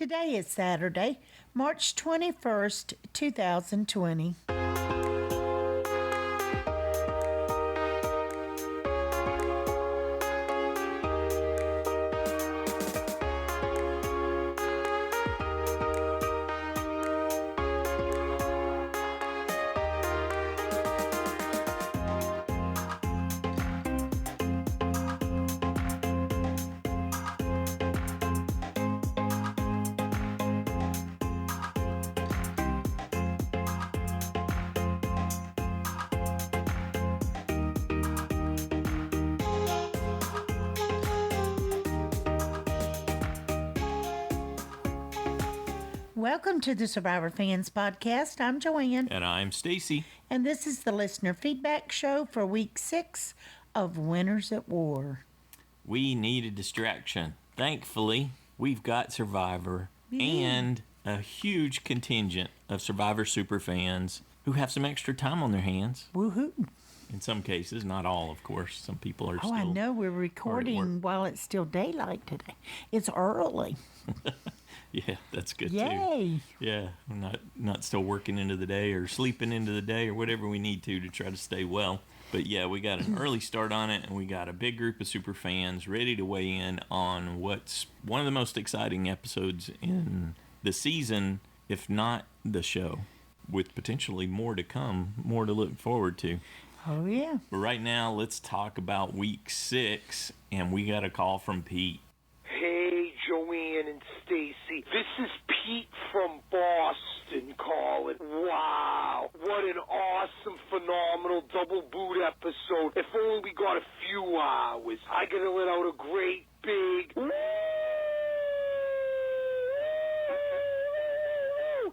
Today is Saturday, March 21st, 2020. Welcome to the Survivor Fans Podcast. I'm Joanne. And I'm Stacy. And this is the listener feedback show for week 6 of Winners at War. We need a distraction. Thankfully, we've got Survivor and a huge contingent of Survivor super fans who have some extra time on their hands. Woohoo. In some cases, not all, of course. Some people are still I know. We're recording while it's still daylight today. It's early. Yeah, that's good Yay. too. Yeah, we're not still working into the day or sleeping into the day or whatever we need to try to stay well. But yeah, we got an early start on it, and we got a big group of super fans ready to weigh in on what's one of the most exciting episodes in the season, if not the show, with potentially more to come, more to look forward to. Oh, yeah. But right now, let's talk about week 6, and we got a call from Pete. Hey, Joanne and Stacy. This is Pete from Boston calling. Wow, what an awesome, phenomenal double boot episode. If only we got a few hours. I gotta let out a great big woo!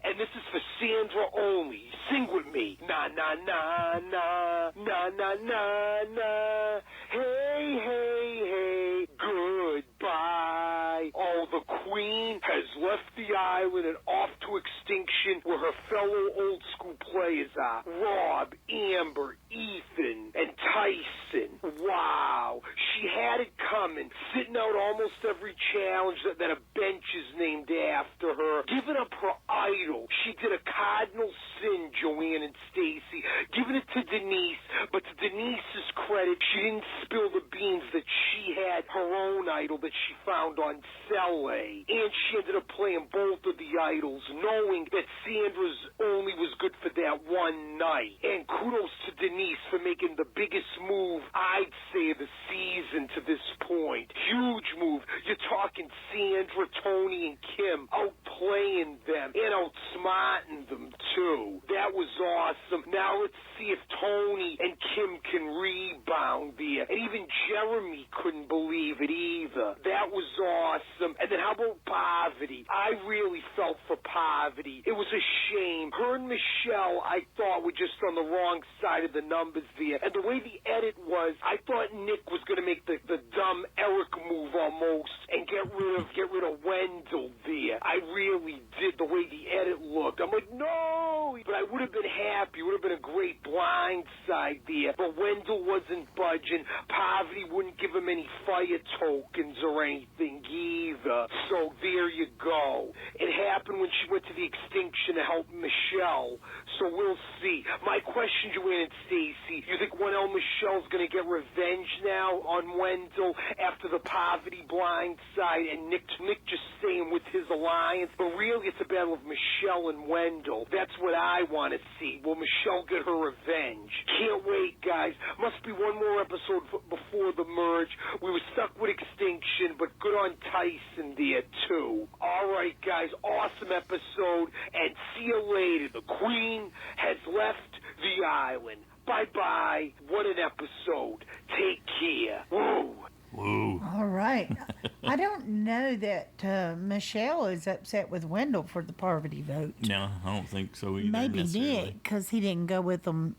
And this is for Sandra only. Sing with me. Na na na na na na na na. Hey, hey, hey. Goodbye. Oh, the Queen has left the island and off to extinction where her fellow old school players are. Rob, Amber, Ethan, and Tyson. Wow. She had it coming. Sitting out almost every challenge that a bench is named after her. Giving up her idol. She did a cardinal sin, Joanne and Stacy. Giving it to Denise, but to Denise's credit, she didn't spill the beans that she had her own idol that she found on Cele. And she ended up playing both of the idols, knowing that Sandra's only was good for that one night. And kudos to Denise for making the biggest move, I'd say, of the season to this point. Huge move. You're talking Sandra, Tony, and Kim outplaying them and outsmarting them, too. That was awesome. Now let's see if Tony and Kim can rebound there. And even Jeremy couldn't believe it either. That was awesome. And then how about Parvati? I really felt for Parvati. It was a shame. Her and Michelle, I thought, were just on the wrong side of the numbers there. And the way the edit was, I thought Nick was going to make the dumb Eric move almost and get rid of Wendell there. I really did, the way the edit looked. I'm like, no! But I would have been happy. It would have been a great blind side there. But Wendell wasn't budging. Parvati wouldn't give him any fire tokens or anything either. So there you go. It happened when she went to the extinction to help Michelle. So we'll see. My question, Joanne and Stacy, you think 1L Michelle's going to get revenge now on Wendell after the Parvati blind side and Nick just staying with his alliance? But really, it's a battle of Michelle and Wendell. That's what I want to see. Will Michelle get her revenge? Can't wait, guys. Must be one more episode before the merge. We were stuck with extinction, but good on Tyson there, too. All right, guys. Awesome episode, and see you later. The Queen has left the island. Bye-bye. What an episode. Take care. Woo. Woo. All right. I don't know that Michelle is upset with Wendell for the Parvati vote. No, I don't think so either. Maybe Nick, because he didn't go with them,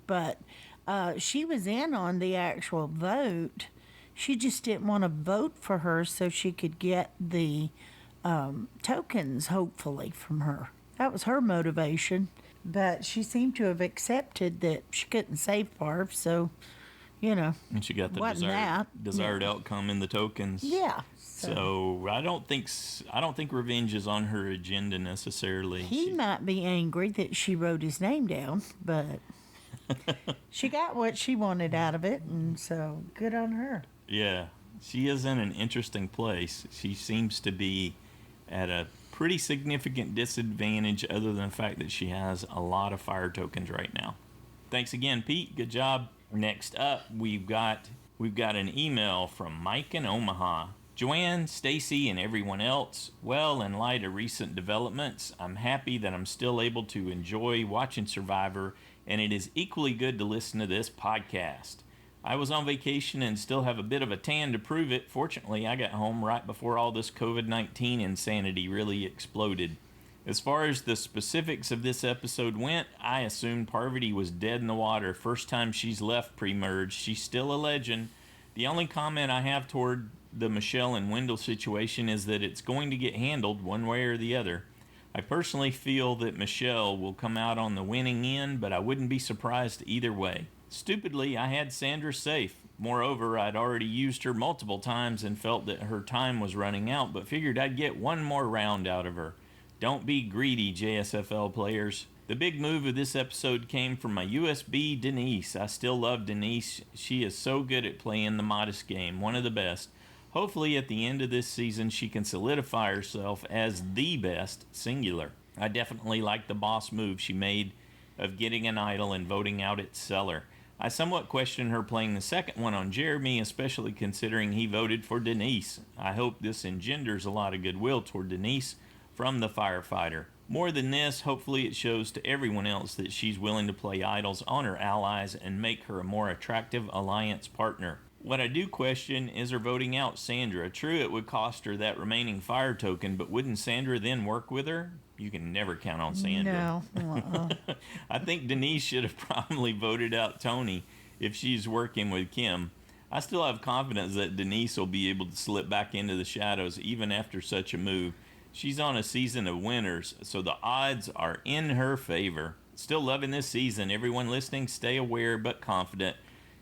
but she was in on the actual vote. She just didn't want to vote for her so she could get the tokens, hopefully, from her. That was her motivation. But she seemed to have accepted that she couldn't save Parv, so, And she got the desired outcome in the tokens. Yeah. So I don't think revenge is on her agenda necessarily. He might be angry that she wrote his name down, but she got what she wanted out of it, and so good on her. Yeah, she is in an interesting place. She seems to be at a pretty significant disadvantage other than the fact that she has a lot of fire tokens right now. Thanks again, Pete. Good job. Next up, we've got an email from Mike in Omaha. Joanne, Stacy, and everyone else, well, in light of recent developments, I'm happy that I'm still able to enjoy watching Survivor, and it is equally good to listen to this podcast. I was on vacation and still have a bit of a tan to prove it. Fortunately, I got home right before all this COVID-19 insanity really exploded. As far as the specifics of this episode went, I assumed Parvati was dead in the water. First time she's left pre-merge. She's still a legend. The only comment I have toward the Michelle and Wendell situation is that it's going to get handled one way or the other. I personally feel that Michelle will come out on the winning end, but I wouldn't be surprised either way. Stupidly, I had Sandra safe. Moreover, I'd already used her multiple times and felt that her time was running out, but figured I'd get one more round out of her. Don't be greedy, JSFL players. The big move of this episode came from my USB Denise. I still love Denise. She is so good at playing the modest game, one of the best. Hopefully at the end of this season she can solidify herself as the best, singular. I definitely like the boss move she made of getting an idol and voting out its seller. I somewhat question her playing the second one on Jeremy, especially considering he voted for Denise. I hope this engenders a lot of goodwill toward Denise from the firefighter. More than this, hopefully it shows to everyone else that she's willing to play idols on her allies and make her a more attractive alliance partner. What I do question is her voting out Sandra. True, it would cost her that remaining fire token, but wouldn't Sandra then work with her? You can never count on Sandra. No. I think Denise should have probably voted out Tony if she's working with Kim. I still have confidence that Denise will be able to slip back into the shadows even after such a move. She's on a season of winners, so the odds are in her favor. Still loving this season. Everyone listening, stay aware but confident.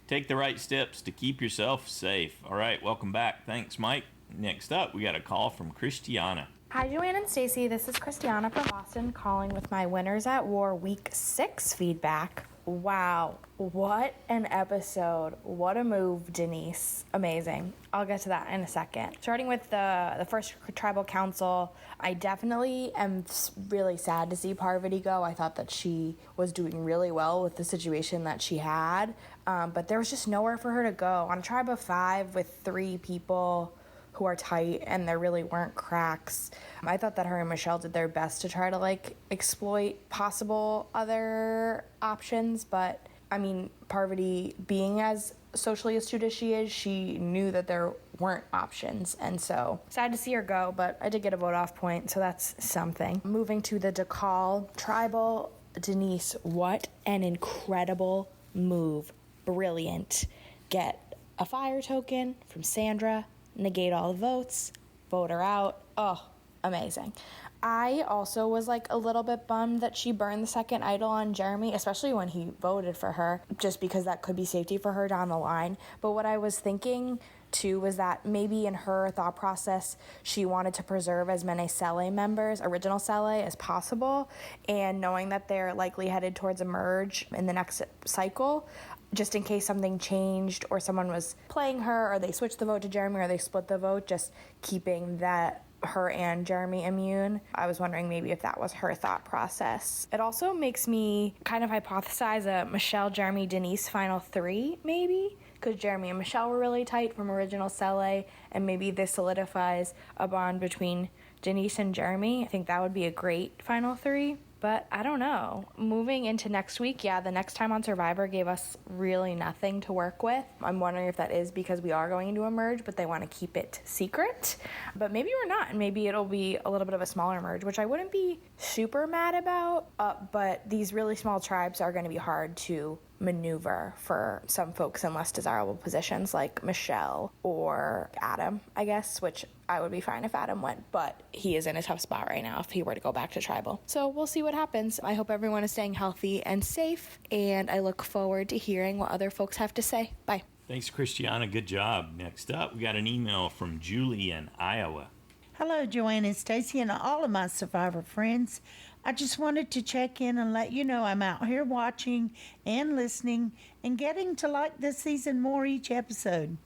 Take the right steps to keep yourself safe. All right, welcome back. Thanks, Mike. Next up, we got a call from Christiana. Hi, Joanne and Stacy. This is Christiana from Boston calling with my Winners at War Week 6 feedback. Wow, what an episode. What a move, Denise. Amazing. I'll get to that in a second. Starting with the first tribal council, I definitely am really sad to see Parvati go. I thought that she was doing really well with the situation that she had, but there was just nowhere for her to go. On a tribe of 5 with 3 people who are tight and there really weren't cracks, I thought that her and Michelle did their best to try to exploit possible other options, but I mean, Parvati, being as socially astute as she is, she knew that there weren't options, and so sad to see her go, but I did get a vote off point, so that's something. Moving to the DeKalb tribal, Denise, what an incredible move. Brilliant. Get a fire token from Sandra, negate all the votes, vote her out. Oh, amazing. I also was a little bit bummed that she burned the second idol on Jeremy, especially when he voted for her, just because that could be safety for her down the line. But what I was thinking too was that maybe in her thought process, she wanted to preserve as many Sele members, original Sele, as possible. And knowing that they're likely headed towards a merge in the next cycle, just in case something changed or someone was playing her or they switched the vote to Jeremy or they split the vote, just keeping that her and Jeremy immune. I was wondering maybe if that was her thought process. It also makes me kind of hypothesize a Michelle, Jeremy, Denise final 3 maybe, because Jeremy and Michelle were really tight from original Sele, and maybe this solidifies a bond between Denise and Jeremy. I think that would be a great final 3. But I don't know. Moving into next week, the next time on Survivor gave us really nothing to work with. I'm wondering if that is because we are going into a merge, but they want to keep it secret. But maybe we're not, and maybe it'll be a little bit of a smaller merge, which I wouldn't be super mad about. But these really small tribes are going to be hard to maneuver for some folks in less desirable positions like Michelle or Adam, I guess, which I would be fine if Adam went, but he is in a tough spot right now if he were to go back to tribal. So we'll see what happens. I hope everyone is staying healthy and safe, and I look forward to hearing what other folks have to say. Bye. Thanks, Christiana. Good job. Next up, we got an email from Julie in Iowa. Hello, Joanne and Stacy, and all of my survivor friends. I just wanted to check in and let you know I'm out here watching and listening and getting to like this season more each episode.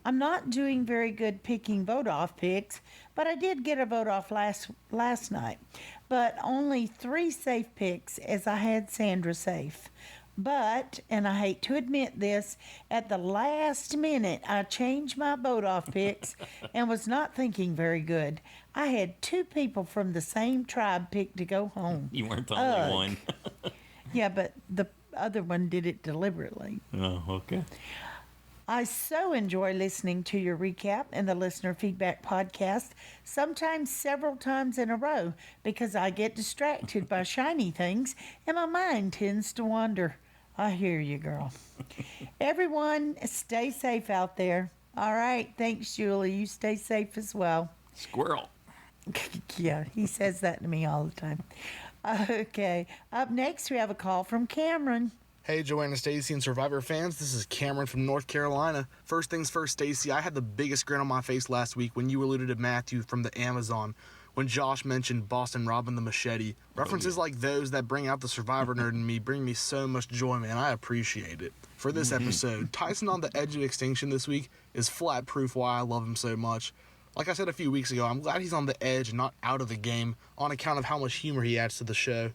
I'm not doing very good picking vote off picks, but I did get a vote off last night. But only 3 safe picks, as I had Sandra safe. But, and I hate to admit this, at the last minute I changed my vote off picks and was not thinking very good. I had 2 people from the same tribe pick to go home. You weren't the only one. Yeah, but the other one did it deliberately. Oh, okay. I so enjoy listening to your recap and the listener feedback podcast, sometimes several times in a row, because I get distracted by shiny things and my mind tends to wander. I hear you, girl. Everyone, stay safe out there. All right. Thanks, Julie. You stay safe as well. Squirrel. Yeah, he says that to me all the time. Okay. Up next, we have a call from Cameron. Hey, Joanna, Stacy, and Survivor fans. This is Cameron from North Carolina. First things first, Stacy, I had the biggest grin on my face last week when you alluded to Matthew from the Amazon, when Josh mentioned Boston Robin the Machete. References like those that bring out the Survivor nerd in me bring me so much joy, man. I appreciate it. For this episode, Tyson on the edge of extinction this week is flat proof why I love him so much. Like I said a few weeks ago, I'm glad he's on the edge and not out of the game on account of how much humor he adds to the show.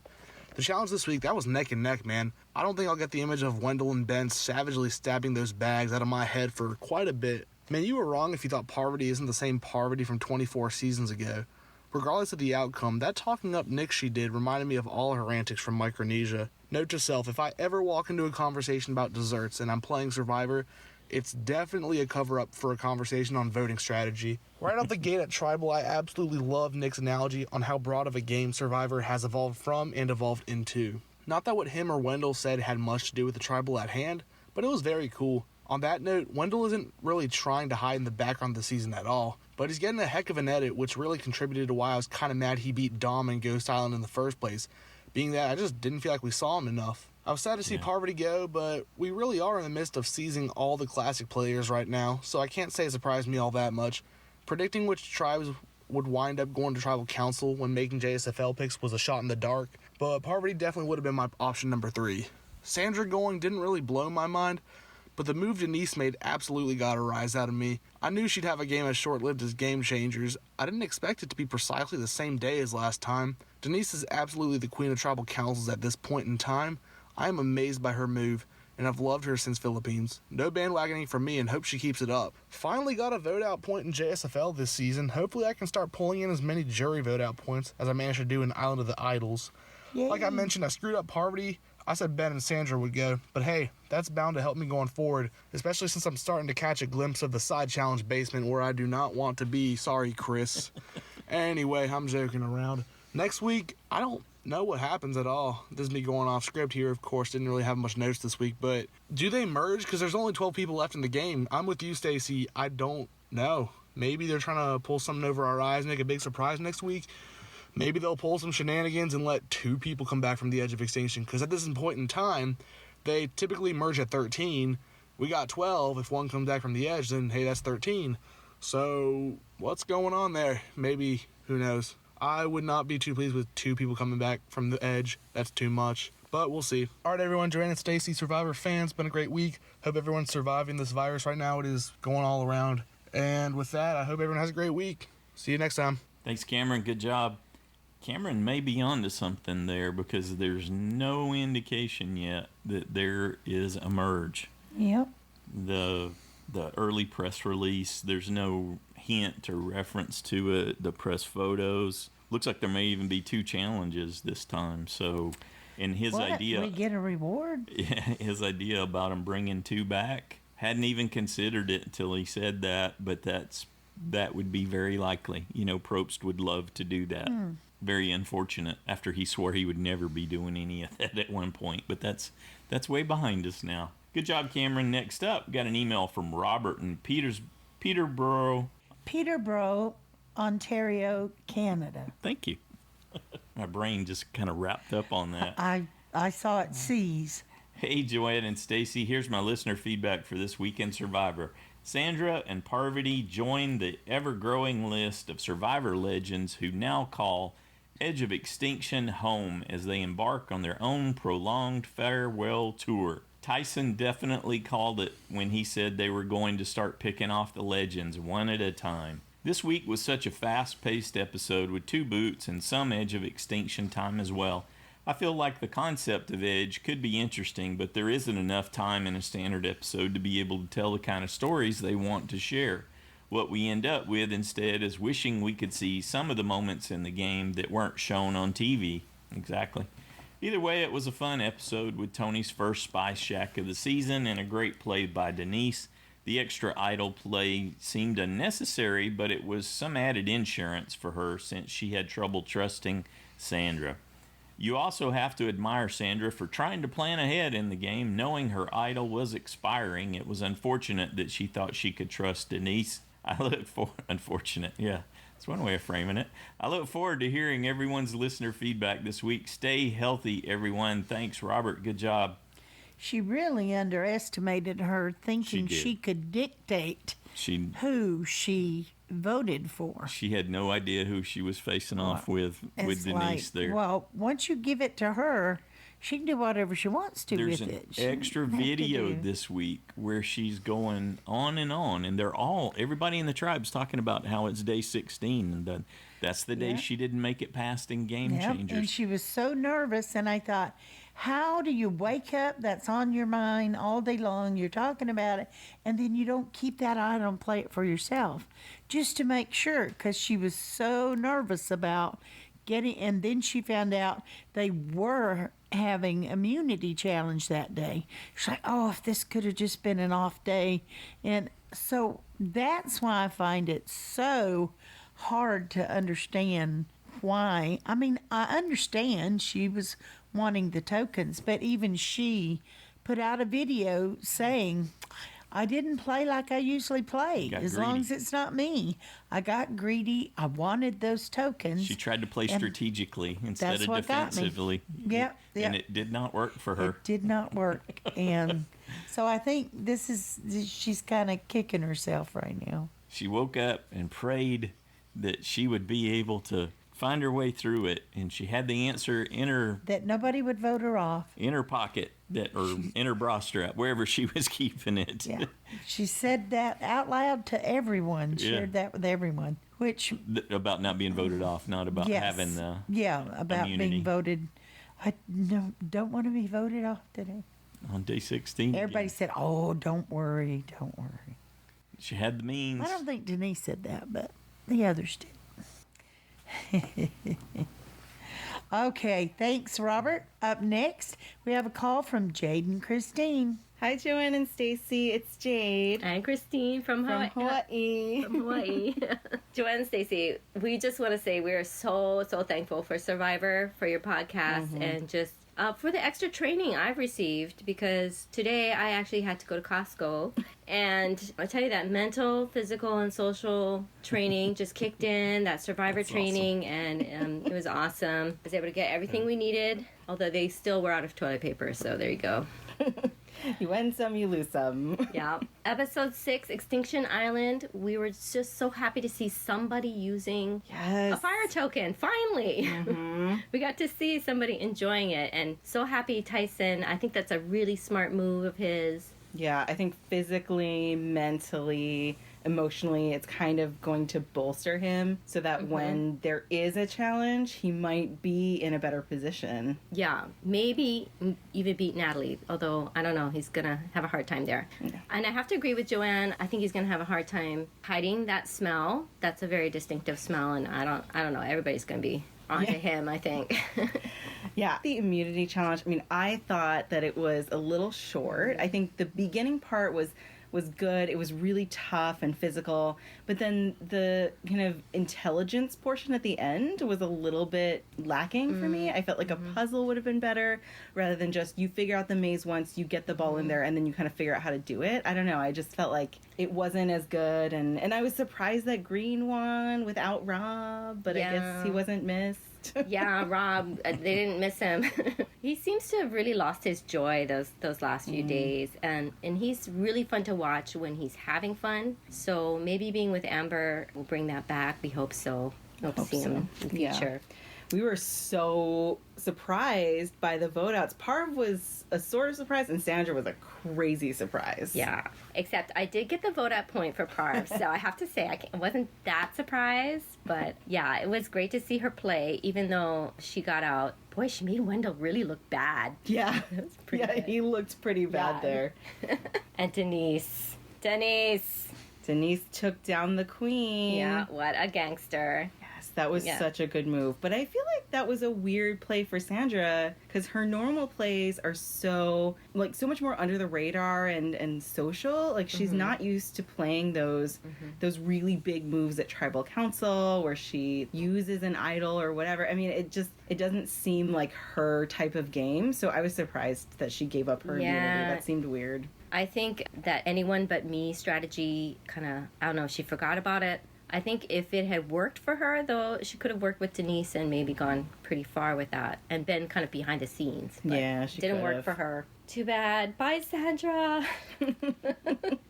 The challenge this week, that was neck and neck, man. I don't think I'll get the image of Wendell and Ben savagely stabbing those bags out of my head for quite a bit. Man, you were wrong if you thought Parvati isn't the same Parvati from 24 seasons ago. Regardless of the outcome, that talking up Nick she did reminded me of all her antics from Micronesia. Note to self, if I ever walk into a conversation about desserts and I'm playing Survivor, it's definitely a cover-up for a conversation on voting strategy. Right out the gate at Tribal, I absolutely love Nick's analogy on how broad of a game Survivor has evolved from and evolved into. Not that what him or Wendell said had much to do with the Tribal at hand, but it was very cool. On that note, Wendell isn't really trying to hide in the background of the season at all, but he's getting a heck of an edit, which really contributed to why I was kind of mad he beat Dom and Ghost Island in the first place, being that I just didn't feel like we saw him enough. I was sad to see Parvati go, but we really are in the midst of seizing all the classic players right now, so I can't say it surprised me all that much. Predicting which tribes would wind up going to Tribal Council when making JSFL picks was a shot in the dark, but Parvati definitely would have been my option number 3. Sandra going didn't really blow my mind, but the move Denise made absolutely got a rise out of me. I knew she'd have a game as short-lived as Game Changers. I didn't expect it to be precisely the same day as last time. Denise is absolutely the queen of Tribal Councils at this point in time. I am amazed by her move, and I've loved her since Philippines. No bandwagoning from me and hope she keeps it up. Finally got a vote out point in JSFL this season. Hopefully I can start pulling in as many jury vote out points as I managed to do in Island of the Idols. Yay. Like I mentioned, I screwed up Parvati. I said Ben and Sandra would go, but hey, that's bound to help me going forward, especially since I'm starting to catch a glimpse of the side challenge basement where I do not want to be. Sorry, Chris. Anyway, I'm joking around. Next week, I don't know what happens at all. This is me going off script here, of course. Didn't really have much notes this week, but do they merge? Because there's only 12 people left in the game. I'm with you, Stacy. I don't know. Maybe they're trying to pull something over our eyes, make a big surprise next week. Maybe they'll pull some shenanigans and let 2 people come back from the edge of extinction. Because at this point in time, they typically merge at 13. We got 12. If one comes back from the edge, then hey, that's 13. So what's going on there? Maybe, who knows? I would not be too pleased with 2 people coming back from the edge. That's too much. But we'll see. All right, everyone. Joanne and Stacy, Survivor fans. Been a great week. Hope everyone's surviving this virus right now. It is going all around. And with that, I hope everyone has a great week. See you next time. Thanks, Cameron. Good job. Cameron may be onto something there because there's no indication yet that there is a merge. Yep. The early press release, there's no hint or reference to it. The press photos. Looks like there may even be 2 challenges this time. So, and his idea... We get a reward? Yeah, his idea about him bringing 2 back, hadn't even considered it until he said that, but that would be very likely. You know, Probst would love to do that. Very unfortunate after he swore he would never be doing any of that at one point, but that's way behind us now. Good job, Cameron. Next up, we got an email from Robert in Peterborough, Ontario, Canada. Thank you. My brain just kind of wrapped up on that. I saw it seize. Hey, Joanne and Stacy, here's my listener feedback for this weekend Survivor. Sandra and Parvati joined the ever-growing list of Survivor legends who now call Edge of Extinction home as they embark on their own prolonged farewell tour. Tyson definitely called it when he said they were going to start picking off the legends one at a time. This week was such a fast-paced episode with 2 boots and some Edge of Extinction time as well. I feel like the concept of Edge could be interesting, but there isn't enough time in a standard episode to be able to tell the kind of stories they want to share. What we end up with instead is wishing we could see some of the moments in the game that weren't shown on TV. Exactly. Either way, it was a fun episode with Tony's first Spice Shack of the season and a great play by Denise. The extra idol play seemed unnecessary, but it was some added insurance for her since she had trouble trusting Sandra. You also have to admire Sandra for trying to plan ahead in the game, knowing her idol was expiring. It was unfortunate that she thought she could trust Denise. Unfortunate, yeah. That's one way of framing it. I look forward to hearing everyone's listener feedback this week. Stay healthy, everyone. Thanks, Robert. Good job. She really underestimated her, thinking she could dictate who she voted for. She had no idea who she was facing off with Denise there. Well, once you give it to her, she can do whatever she wants to There's with an it. extra video this week where she's going on, and everybody in the tribe's talking about how it's day 16, and that's the day she didn't make it past in Game Changers. And she was so nervous, and I thought, how do you wake up? That's on your mind all day long. You're talking about it, and then you don't keep that item and play it for yourself, just to make sure, because she was so nervous about getting. And then she found out they were having immunity challenge that day. She's like, oh, if this could have just been an off day. And so that's why I find it so hard to understand why. I mean, I understand she was wanting the tokens, but even she put out a video saying, I didn't play like I usually play. Long as it's not me. I got greedy. I wanted those tokens. She tried to play strategically instead of defensively. Yep. And it did not work for her. It did not work. And so I think she's kind of kicking herself right now. She woke up and prayed that she would be able to find her way through it, and she had the answer in her... That nobody would vote her off. In her pocket, or in her bra strap, wherever she was keeping it. Yeah. She said that out loud to everyone, shared that with everyone, which... About not being voted off, not about having the about immunity. Being voted... I don't want to be voted off today. On day 16. Everybody said, oh, don't worry. She had the means. I don't think Denise said that, but the others did. Okay, thanks, Robert. Up next, we have a call from Jade-n-Christine. Hi, Joanne and Stacy. It's Jade. And Christine from Hawaii. From Hawaii. Joanne and Stacy, we just want to say we are so thankful for Survivor, for your podcast, and just for the extra training I've received, because today I actually had to go to Costco, and I tell you that mental, physical, and social training just kicked in, that Survivor training, awesome. And it was awesome. I was able to get everything we needed, although they still were out of toilet paper, so there you go. You win some, you lose some. Yeah. Episode 6, Extinction Island. We were just so happy to see somebody using a fire token. Finally. We got to see somebody enjoying it, and so happy Tyson. I think that's a really smart move of his. Yeah, I think physically, mentally, emotionally, it's kind of going to bolster him so that when there is a challenge, he might be in a better position. Yeah, maybe even beat Natalie, although I don't know, he's gonna have a hard time there. Yeah. And I have to agree with Joanne. I think he's gonna have a hard time hiding that smell. That's a very distinctive smell, and I don't know, everybody's gonna be onto him, I think. Yeah, the immunity challenge, I mean, I thought that it was a little short. I think the beginning part was good. It was really tough and physical. But then the kind of intelligence portion at the end was a little bit lacking for me. I felt like a puzzle would have been better rather than just you figure out the maze once, you get the ball in there, and then you kind of figure out how to do it. I don't know. I just felt like it wasn't as good. And I was surprised that Green won without Rob, but I guess he wasn't missed. missed. Yeah, Rob, they didn't miss him. He seems to have really lost his joy those last few days, and he's really fun to watch when he's having fun. So maybe being with Amber will bring that back. We hope so. Hope to see him in the future. Yeah. We were so surprised by the vote outs. Parv was a sort of surprise, and Sandra was a crazy surprise. Yeah, except I did get the vote out point for Parv, so I have to say I wasn't that surprised. But yeah, it was great to see her play, even though she got out. Boy, she made Wendell really look bad. Yeah, It was pretty good. he looked pretty bad there. And Denise Denise took down the queen. Yeah, what a gangster. Yes, that was such a good move. But I feel like that was a weird play for Sandra because her normal plays are so much more under the radar and social. Like she's not used to playing those really big moves at tribal council where she uses an idol or whatever. I mean, it doesn't seem like her type of game. So I was surprised that she gave up her immunity. That seemed weird. I think that anyone but me strategy kind of, I don't know, she forgot about it. I think if it had worked for her, though, she could have worked with Denise and maybe gone pretty far with that and been kind of behind the scenes. But Yeah, she didn't work could've. for her. Too bad. Bye, Sandra.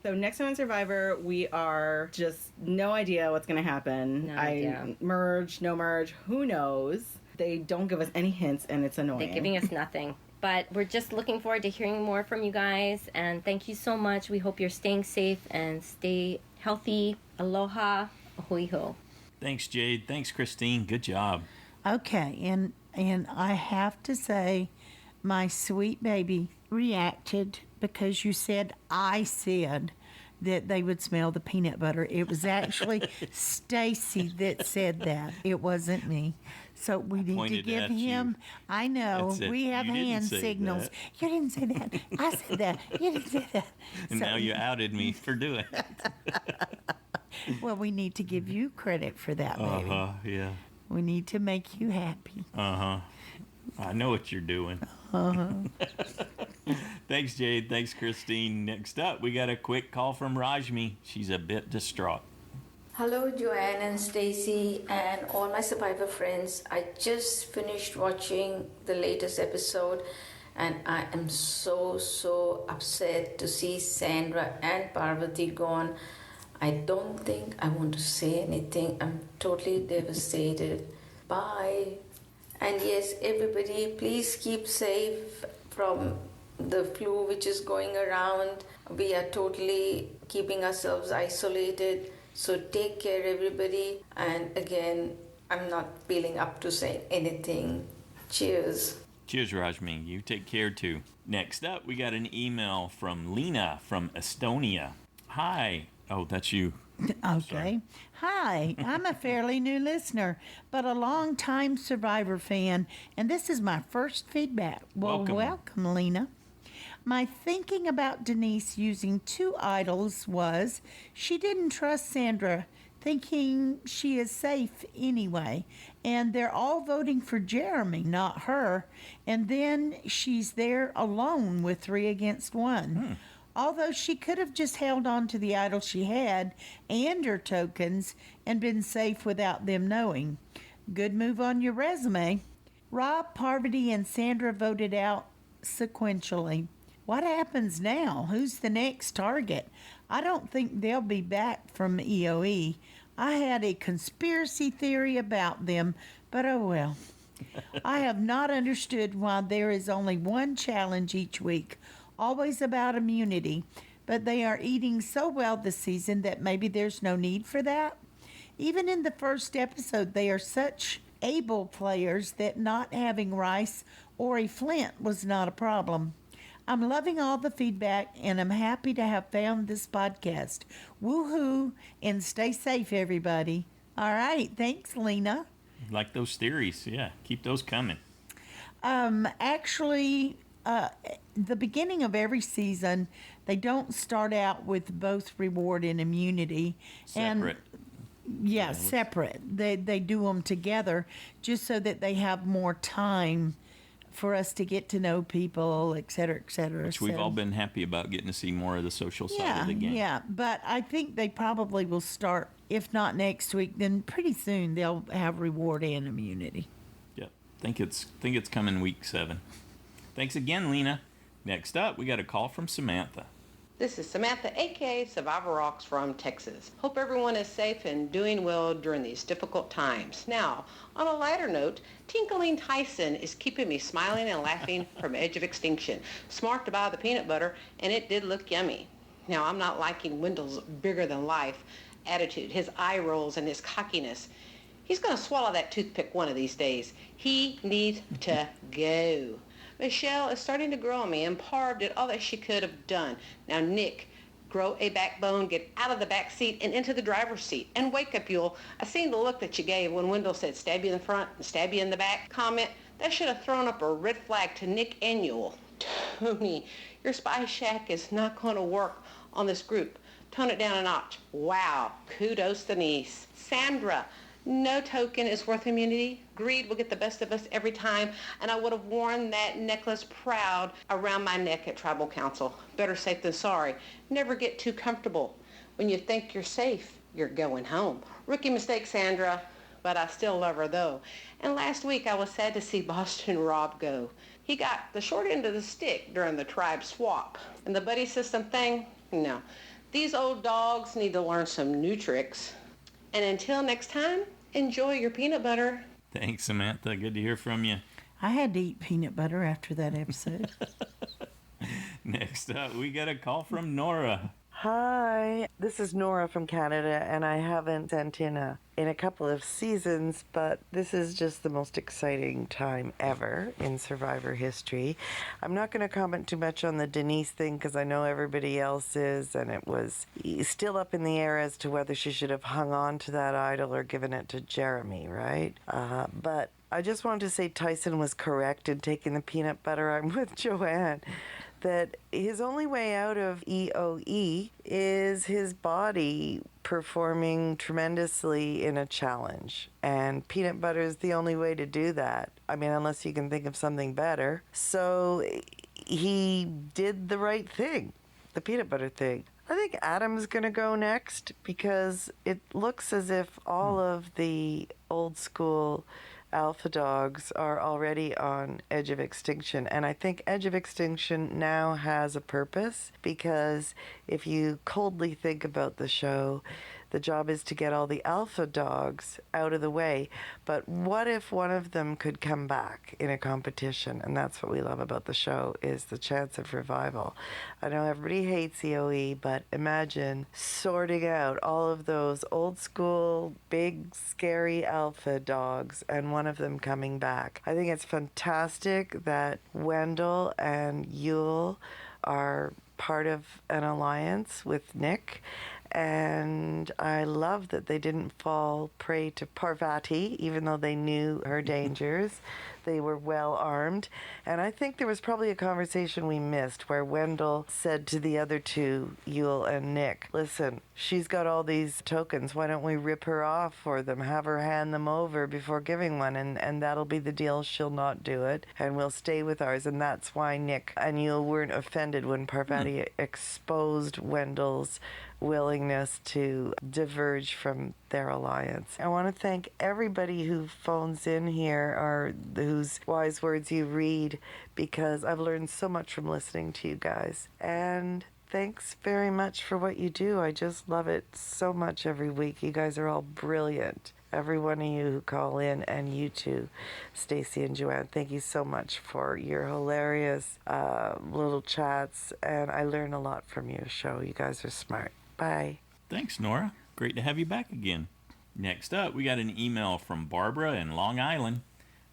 So next time on Survivor, we are just no idea what's going to happen. No idea. Merge, no merge, who knows? They don't give us any hints, and it's annoying. They're giving us nothing. But we're just looking forward to hearing more from you guys. And thank you so much. We hope you're staying safe and stay healthy. Aloha. Ahui ho. Thanks, Jade. Thanks, Christine. Good job. Okay, and I have to say, my sweet baby reacted because you said I said that they would smell the peanut butter. It was actually Stacy that said that. It wasn't me. So we need to pointed give at him. you. I know I said, we have "You didn't hand say signals. that." You didn't say that. I said that. You didn't say that. And So- now you outed me for doing it. Well, we need to give you credit for that, baby. Yeah. We need to make you happy. I know what you're doing. Thanks, Jade. Thanks, Christine. Next up, we got a quick call from Rashmi. She's a bit distraught. Hello, Joanne and Stacy and all my Survivor friends. I just finished watching the latest episode and I am so upset to see Sandra and Parvati gone. I don't think I want to say anything. I'm totally devastated. Bye. And yes, everybody, please keep safe from the flu which is going around. We are totally keeping ourselves isolated. So take care, everybody. And again, I'm not feeling up to saying anything. Cheers. Cheers, Rashmi. You take care, too. Next up, we got an email from Liina from Estonia. Hi. Oh, that's you. Okay. Sorry. Hi, I'm a fairly new listener, but a long-time Survivor fan, and this is my first feedback. Well, welcome, Liina. My thinking about Denise using two idols was she didn't trust Sandra, thinking she is safe anyway, and they're all voting for Jeremy, not her, and then she's there alone with 3 against 1. Although she could have just held on to the idol she had and her tokens and been safe without them knowing. Good move on your resume. Rob, Parvati, and Sandra voted out sequentially. What happens now? Who's the next target? I don't think they'll be back from EOE. I had a conspiracy theory about them, but oh well. I have not understood why there is only one challenge each week. Always about immunity, but they are eating so well this season that maybe there's no need for that. Even in the first episode, they are such able players that not having rice or a flint was not a problem. I'm loving all the feedback and I'm happy to have found this podcast. Woohoo, and stay safe, everybody. All right, thanks, Liina. Like those theories. Yeah, keep those coming. Actually, the beginning of every season, they don't start out with both reward and immunity. Separate. And, separate. They do them together just so that they have more time for us to get to know people, et cetera, et cetera. Which we've all been happy about getting to see more of the social side of the game. Yeah, but I think they probably will start, if not next week, then pretty soon they'll have reward and immunity. Think it's coming week 7. Thanks again, Liina. Next up, we got a call from Samantha. This is Samantha, aka Survivor Rocks from Texas. Hope everyone is safe and doing well during these difficult times. Now, on a lighter note, Tinkling Tyson is keeping me smiling and laughing from edge of extinction. Smart to buy the peanut butter, and it did look yummy. Now, I'm not liking Wendell's bigger-than-life attitude, his eye rolls and his cockiness. He's going to swallow that toothpick one of these days. He needs to go. Michelle is starting to grow on me, and Parv did all that she could have done. Now, Nick, grow a backbone, get out of the back seat and into the driver's seat. And wake up, Yule. I seen the look that you gave when Wendell said stab you in the front and stab you in the back comment. That should have thrown up a red flag to Nick and Yule. Tony, your spy shack is not going to work on this group. Tone it down a notch. Wow. Kudos, Denise. Sandra, no token is worth immunity. Greed will get the best of us every time, and I would have worn that necklace proud around my neck at Tribal Council. Better safe than sorry. Never get too comfortable. When you think you're safe, you're going home. Rookie mistake, Sandra, but I still love her though. And last week I was sad to see Boston Rob go. He got the short end of the stick during the tribe swap. And the buddy system thing? No. These old dogs need to learn some new tricks. And until next time, enjoy your peanut butter. Thanks, Samantha. Good to hear from you. I had to eat peanut butter after that episode. Next up, we got a call from Nora. Hi, this is Nora from Canada, and I haven't sent in a couple of seasons, but this is just the most exciting time ever in Survivor history. I'm not going to comment too much on the Denise thing because I know everybody else is, and it was still up in the air as to whether she should have hung on to that idol or given it to Jeremy, right? But I just wanted to say Tyson was correct in taking the peanut butter. I'm with Joanne. That his only way out of EOE is his body performing tremendously in a challenge. And peanut butter is the only way to do that. I mean, unless you can think of something better. So he did the right thing, the peanut butter thing. I think Adam's going to go next because it looks as if all of the old school alpha dogs are already on edge of extinction, and I think edge of extinction now has a purpose, because if you coldly think about the show, the job is to get all the alpha dogs out of the way, but what if one of them could come back in a competition? And that's what we love about the show, is the chance of revival. I know everybody hates EOE, but imagine sorting out all of those old school, big, scary alpha dogs and one of them coming back. I think it's fantastic that Wendell and Yule are part of an alliance with Nick, and I love that they didn't fall prey to Parvati, even though they knew her dangers. They were well armed, and I think there was probably a conversation we missed where Wendell said to the other two, Yule and Nick, listen, she's got all these tokens, why don't we rip her off for them, have her hand them over before giving one, and that'll be the deal. She'll not do it, and we'll stay with ours. And that's why Nick and Yule weren't offended when Parvati exposed Wendell's willingness to diverge from their alliance. I want to thank everybody who phones in here or whose wise words you read, because I've learned so much from listening to you guys. And thanks very much for what you do. I just love it so much every week. You guys are all brilliant. Every one of you who call in, and you too, Stacy and Joanne, thank you so much for your hilarious little chats, and I learn a lot from your show. You guys are smart. Bye. Thanks, Nora. Great to have you back again. Next up, we got an email from Barbara in Long Island.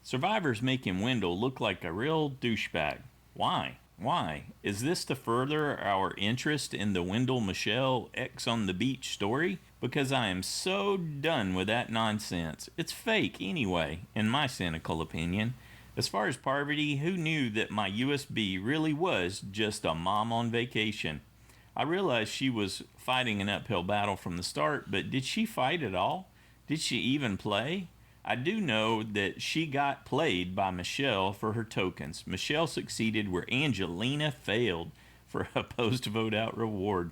Survivor's making Wendell look like a real douchebag. Why? Why? Is this to further our interest in the Wendell Michelle X on the beach story? Because I am so done with that nonsense. It's fake anyway, in my cynical opinion. As far as Parvati, who knew that my USB really was just a mom on vacation? I realized she was fighting an uphill battle from the start, but did she fight at all? Did she even play? I do know that she got played by Michelle for her tokens. Michelle succeeded where Angelina failed for a post-vote out reward.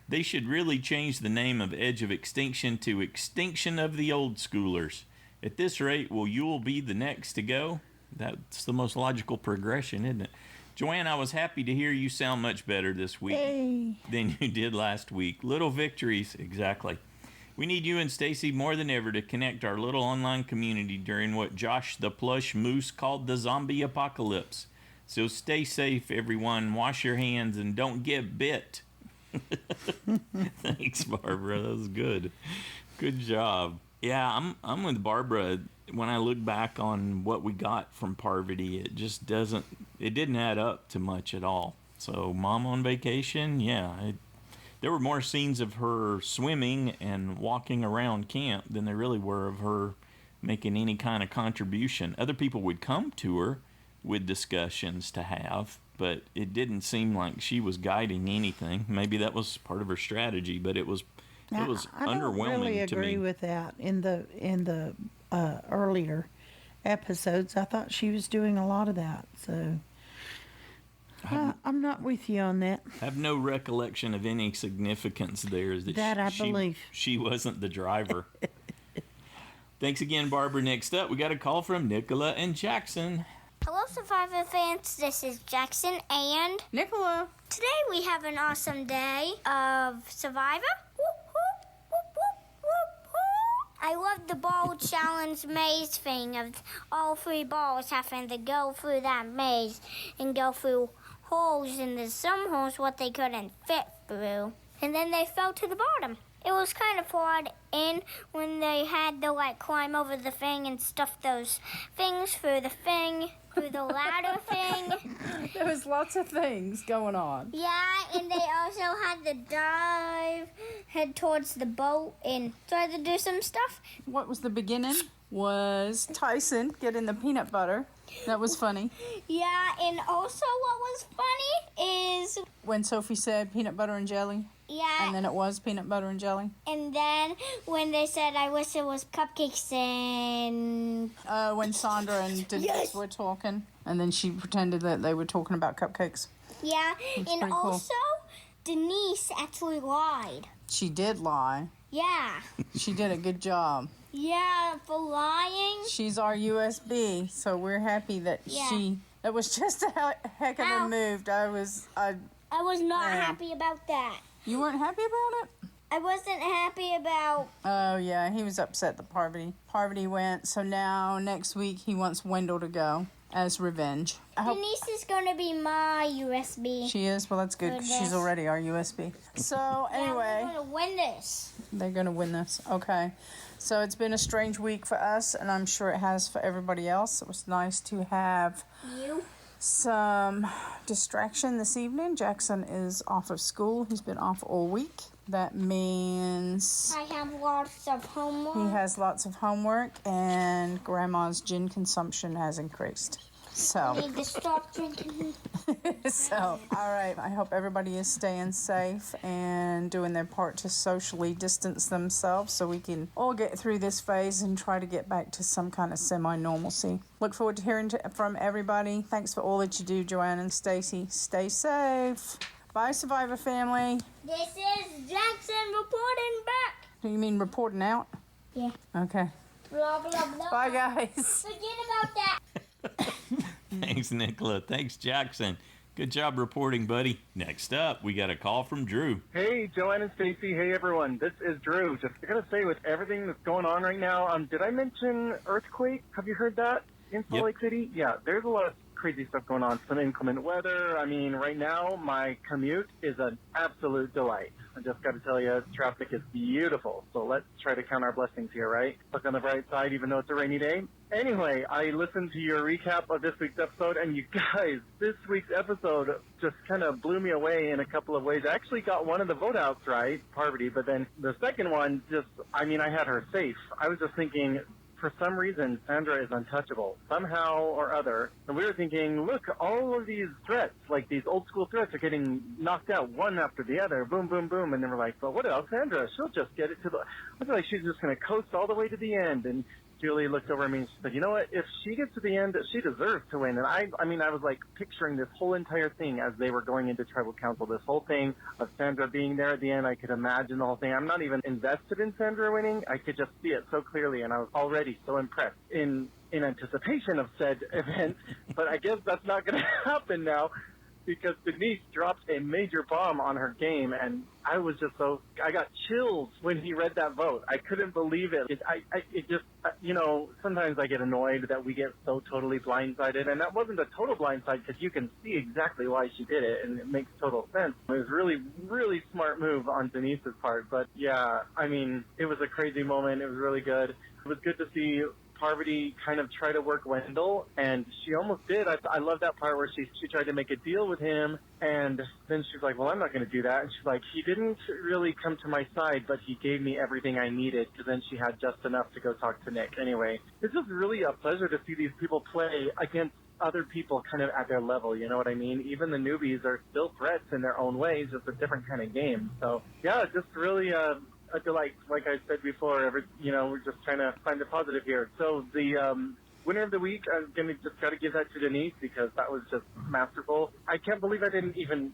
They should really change the name of Edge of Extinction to Extinction of the Old Schoolers. At this rate, will Yule be the next to go? That's the most logical progression, isn't it? Joanne, I was happy to hear you sound much better this week than you did last week. Little victories, exactly. We need you and Stacy more than ever to connect our little online community during what Josh the Plush Moose called the zombie apocalypse. So stay safe, everyone. Wash your hands and don't get bit. Thanks, Barbara. That was good. Good job. Yeah, I'm with Barbara. When I look back on what we got from Parvati, it just didn't add up to much at all. So Mom on vacation, there were more scenes of her swimming and walking around camp than there really were of her making any kind of contribution. Other people would come to her with discussions to have, but it didn't seem like she was guiding anything. Maybe that was part of her strategy, but it was underwhelming to me. I don't really agree with that. In the earlier episodes, I thought she was doing a lot of that. So I'm not with you on that. I have no recollection of any significance there. I believe. She wasn't the driver. Thanks again, Barbara. Next up, we got a call from Nicola-n-Jackson. Hello, Survivor fans. This is Jackson and Nicola. Today we have an awesome day of Survivor. I love the ball challenge maze thing of all three balls having to go through that maze and go through holes, and there's some holes what they couldn't fit through, and then they fell to the bottom. It was kind of hard, and when they had to climb over the thing and stuff those things through the thing, through the ladder thing. There was lots of things going on. Yeah, and they also had to dive, head towards the boat, and try to do some stuff. What was the beginning? Was Tyson getting the peanut butter. That was funny. Yeah, and also what was funny is when Sophie said peanut butter and jelly. Yeah. And then it was peanut butter and jelly. And then when they said, I wish it was cupcakes and... when Sandra and Denise were talking. And then she pretended that they were talking about cupcakes. Yeah, That's and also Denise actually lied. She did lie. Yeah. She did a good job. Yeah, for lying. She's our USB, so we're happy that that was just a heck of a move. I was not happy about that. You weren't happy about it? I wasn't happy about... Oh, yeah, he was upset that Parvati went, so now next week he wants Wendell to go as revenge. Denise is going to be my USB. She is? Well, that's good. She's already our USB. So, anyway. We're going to win this. They're going to win this. Okay. So, it's been a strange week for us, and I'm sure it has for everybody else. It was nice to have some distraction this evening. Jackson is off of school. He's been off all week. That means I have lots of homework. He has lots of homework, and Grandma's gin consumption has increased. So I need to stop drinking. all right. I hope everybody is staying safe and doing their part to socially distance themselves so we can all get through this phase and try to get back to some kind of semi-normalcy. Look forward to hearing from everybody. Thanks for all that you do, Joanne and Stacy. Stay safe. Bye, Survivor family. This is Jackson reporting back. You mean reporting out? Yeah. Okay. Blah, blah, blah. Bye, guys. Forget about that. Thanks, Nicola. Thanks, Jackson. Good job reporting, buddy. Next up, we got a call from Drew. Hey, Joanne and Stacy. Hey, everyone. This is Drew. Just going to say, with everything that's going on right now, did I mention earthquake? Have you heard that in Salt Lake City? Yeah, there's a lot of crazy stuff going on. Some inclement weather. I mean, right now, my commute is an absolute delight. I just got to tell you, traffic is beautiful. So let's try to count our blessings here, right? Look on the bright side, even though it's a rainy day. Anyway, I listened to your recap of this week's episode, and you guys, this week's episode just kind of blew me away in a couple of ways. I actually got one of the vote outs right, Parvati, but then the second one I had her safe. I was just thinking, for some reason, Sandra is untouchable, somehow or other. And we were thinking, look, all of these threats, like these old school threats, are getting knocked out one after the other, boom, boom, boom. And then we're like, well, what else, Sandra? She'll just get it to the... I feel like she's just going to coast all the way to the end. And Julie looked over at me and she said, you know what? If she gets to the end, she deserves to win. And I was like picturing this whole entire thing as they were going into tribal council. This whole thing of Sandra being there at the end, I could imagine the whole thing. I'm not even invested in Sandra winning. I could just see it so clearly, and I was already so impressed. In in anticipation of said event, but I guess that's not going to happen now because Denise dropped a major bomb on her game, and I was just I got chills when he read that vote. I couldn't believe it. It just, sometimes I get annoyed that we get so totally blindsided, and that wasn't a total blindside because you can see exactly why she did it, and it makes total sense. It was really, really smart move on Denise's part, but yeah, I mean, it was a crazy moment. It was really good. It was good to see Parvati kind of try to work Wendell, and she almost did. I love that part where she tried to make a deal with him, and then she's like, well, I'm not going to do that. And she's like, he didn't really come to my side, but he gave me everything I needed, because then she had just enough to go talk to Nick. Anyway, it's just really a pleasure to see these people play against other people kind of at their level, you know what I mean? Even the newbies are still threats in their own ways, just a different kind of game. So, yeah, just really a delight. Like I said before, we're just trying to find the positive here. So the winner of the week, I'm going to just got to give that to Denise because that was just masterful. I can't believe it didn't even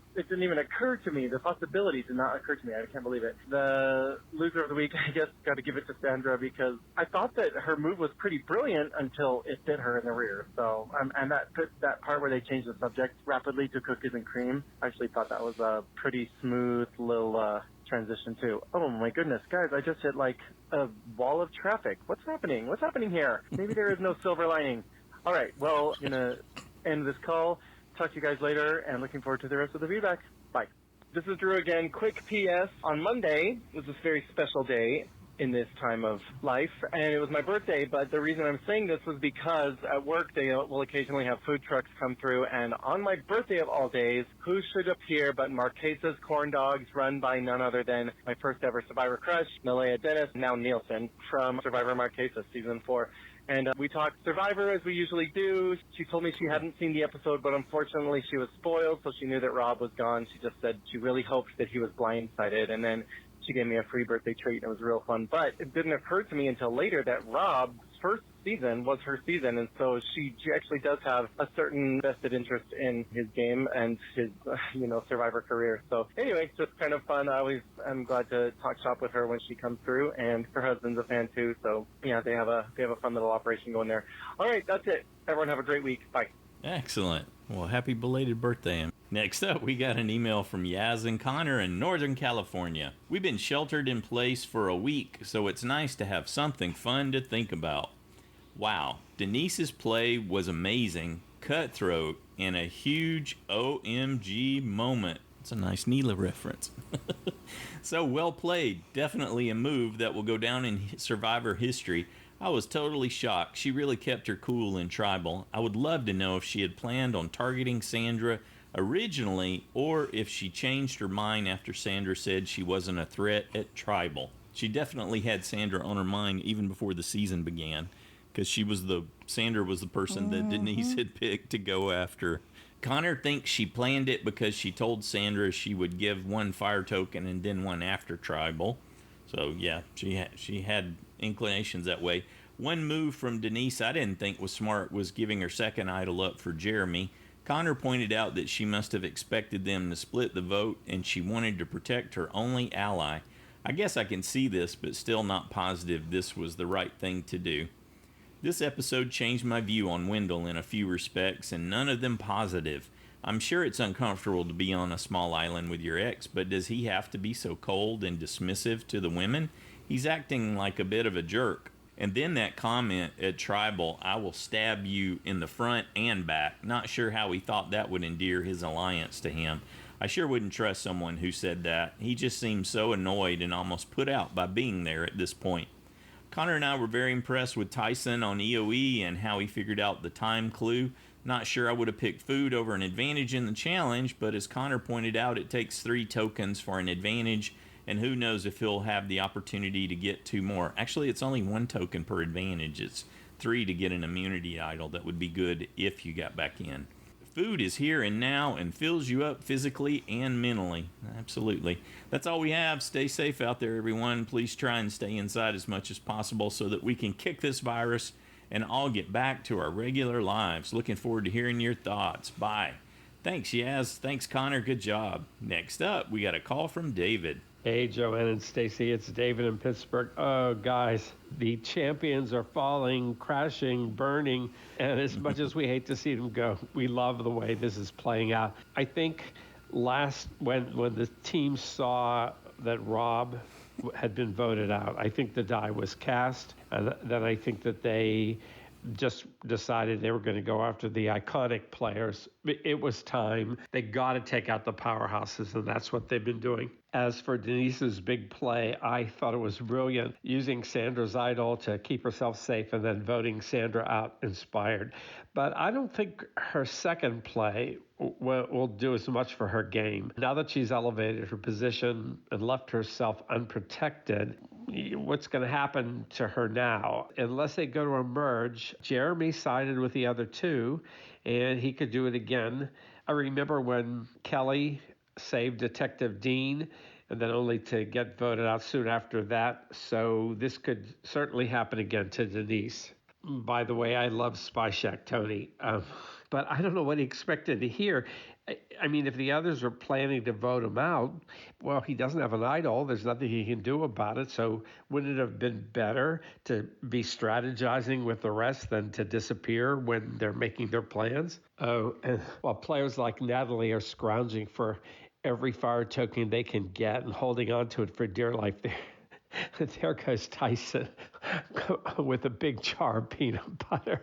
occur to me. The possibility did not occur to me. I can't believe it. The loser of the week, I guess, got to give it to Sandra because I thought that her move was pretty brilliant until it bit her in the rear. So, and that part where they changed the subject rapidly to cookies and cream, I actually thought that was a pretty smooth little transition too. Oh my goodness, guys, I just hit like a wall of traffic. What's happening? What's happening here? Maybe there is no silver lining. All right, well, I'm going to end this call. Talk to you guys later, and looking forward to the rest of the feedback. Bye. This is Drew again. Quick PS. On Monday was this very special day in this time of life, and it was my birthday, but the reason I'm saying this was because at work they will occasionally have food trucks come through, and on my birthday of all days, who should appear but Marquesas Corn Dogs, run by none other than my first ever Survivor crush, Malaya Dennis, now Nielsen, from Survivor Marquesas Season 4. And we talked Survivor as we usually do. She told me she hadn't seen the episode, but unfortunately she was spoiled, so she knew that Rob was gone. She just said she really hoped that he was blindsided, and then she gave me a free birthday treat, and it was real fun. But it didn't occur to me until later that Rob's first season was her season, and so she actually does have a certain vested interest in his game and his, Survivor career. So anyway, just kind of fun. I'm glad to talk shop with her when she comes through, and her husband's a fan too. So yeah, they have a fun little operation going there. All right, that's it. Everyone have a great week. Bye. Excellent. Well, happy belated birthday. Next up, we got an email from Yazz-n-Conner in Northern California. We've been sheltered in place for a week, so it's nice to have something fun to think about. Wow, Denise's play was amazing, cutthroat, and a huge OMG moment. It's a nice Neela reference. So well played. Definitely a move that will go down in Survivor history. I was totally shocked. She really kept her cool in Tribal. I would love to know if she had planned on targeting Sandra originally, or if she changed her mind after Sandra said she wasn't a threat at Tribal. She definitely had Sandra on her mind even before the season began, because Sandra was the person that Denise had picked to go after. Connor thinks she planned it because she told Sandra she would give one fire token and then one after Tribal. So yeah, she had inclinations that way. One move from Denise I didn't think was smart was giving her second idol up for Jeremy. Connor pointed out that she must have expected them to split the vote, and she wanted to protect her only ally. I guess I can see this, but still not positive this was the right thing to do. This episode changed my view on Wendell in a few respects, and none of them positive. I'm sure it's uncomfortable to be on a small island with your ex, but does he have to be so cold and dismissive to the women? He's acting like a bit of a jerk. And then that comment at Tribal, I will stab you in the front and back. Not sure how he thought that would endear his alliance to him. I sure wouldn't trust someone who said that. He just seemed so annoyed and almost put out by being there at this point. Connor and I were very impressed with Tyson on EOE and how he figured out the time clue. Not sure I would have picked food over an advantage in the challenge, but as Connor pointed out, it takes 3 tokens for an advantage, and who knows if he'll have the opportunity to get 2 more. Actually, it's only 1 token per advantage. It's 3 to get an immunity idol. That would be good if you got back in. Food is here and now and fills you up physically and mentally. Absolutely. That's all we have. Stay safe out there, everyone. Please try and stay inside as much as possible so that we can kick this virus and all get back to our regular lives. Looking forward to hearing your thoughts. Bye. Thanks, Yazz. Thanks, Connor. Good job. Next up, we got a call from David. Hey, Joanne and Stacy, it's David in Pittsburgh. Oh, guys, the champions are falling, crashing, burning, and as much as we hate to see them go, we love the way this is playing out. I think when the team saw that Rob had been voted out, I think the die was cast, and then I think that they just decided they were going to go after the iconic players. It was time. They got to take out the powerhouses, and that's what they've been doing. As for Denise's big play, I thought it was brilliant, using Sandra's idol to keep herself safe and then voting Sandra out inspired. But I don't think her second play will do as much for her game. Now that she's elevated her position and left herself unprotected, what's going to happen to her now? Unless they go to a merge, Jeremy sided with the other two, and he could do it again. I remember when Kelly saved Detective Dean, and then only to get voted out soon after that. So this could certainly happen again to Denise. By the way, I love Spy Shack Tony, but I don't know what he expected to hear. I mean, if the others are planning to vote him out, well, he doesn't have an idol. There's nothing he can do about it. So wouldn't it have been better to be strategizing with the rest than to disappear when they're making their plans? Oh, and while players like Natalie are scrounging for every fire token they can get and holding on to it for dear life, there goes Tyson with a big jar of peanut butter.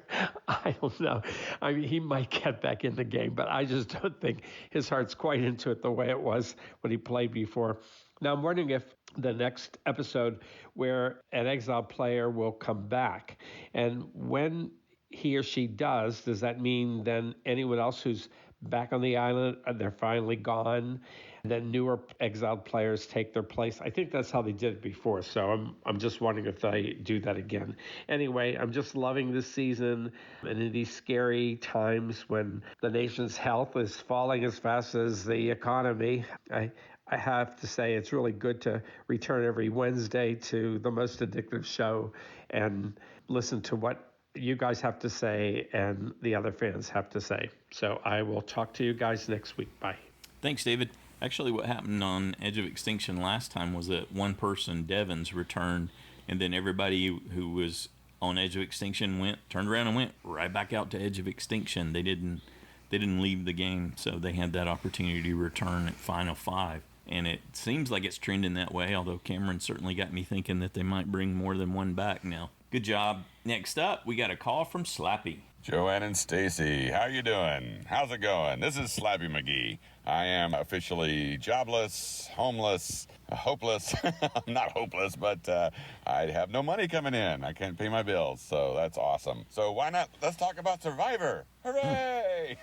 I don't know. I mean, he might get back in the game, but I just don't think his heart's quite into it the way it was when he played before. Now, I'm wondering if the next episode where an exiled player will come back, and when he or she does that mean then anyone else who's back on the island, they're finally gone, and then newer exiled players take their place? I think that's how they did it before, so I'm just wondering if they do that again. Anyway, I'm just loving this season, and in these scary times when the nation's health is falling as fast as the economy, I have to say it's really good to return every Wednesday to the most addictive show and listen to what you guys have to say and the other fans have to say. So I will talk to you guys next week. Bye. Thanks, David. Actually, what happened on Edge of Extinction last time was that one person, Devins, returned, and then everybody who was on Edge of Extinction turned around and went right back out to Edge of Extinction. They didn't leave the game, so they had that opportunity to return at Final Five. And it seems like it's trending that way, although Cameron certainly got me thinking that they might bring more than one back now. Good job. Next up, we got a call from Slappy. Joanne and Stacy, how you doing? How's it going? This is Slappy McGee. I am officially jobless, homeless, hopeless. I'm not hopeless, but I have no money coming in. I can't pay my bills, so that's awesome. So why not? Let's talk about Survivor. Hooray!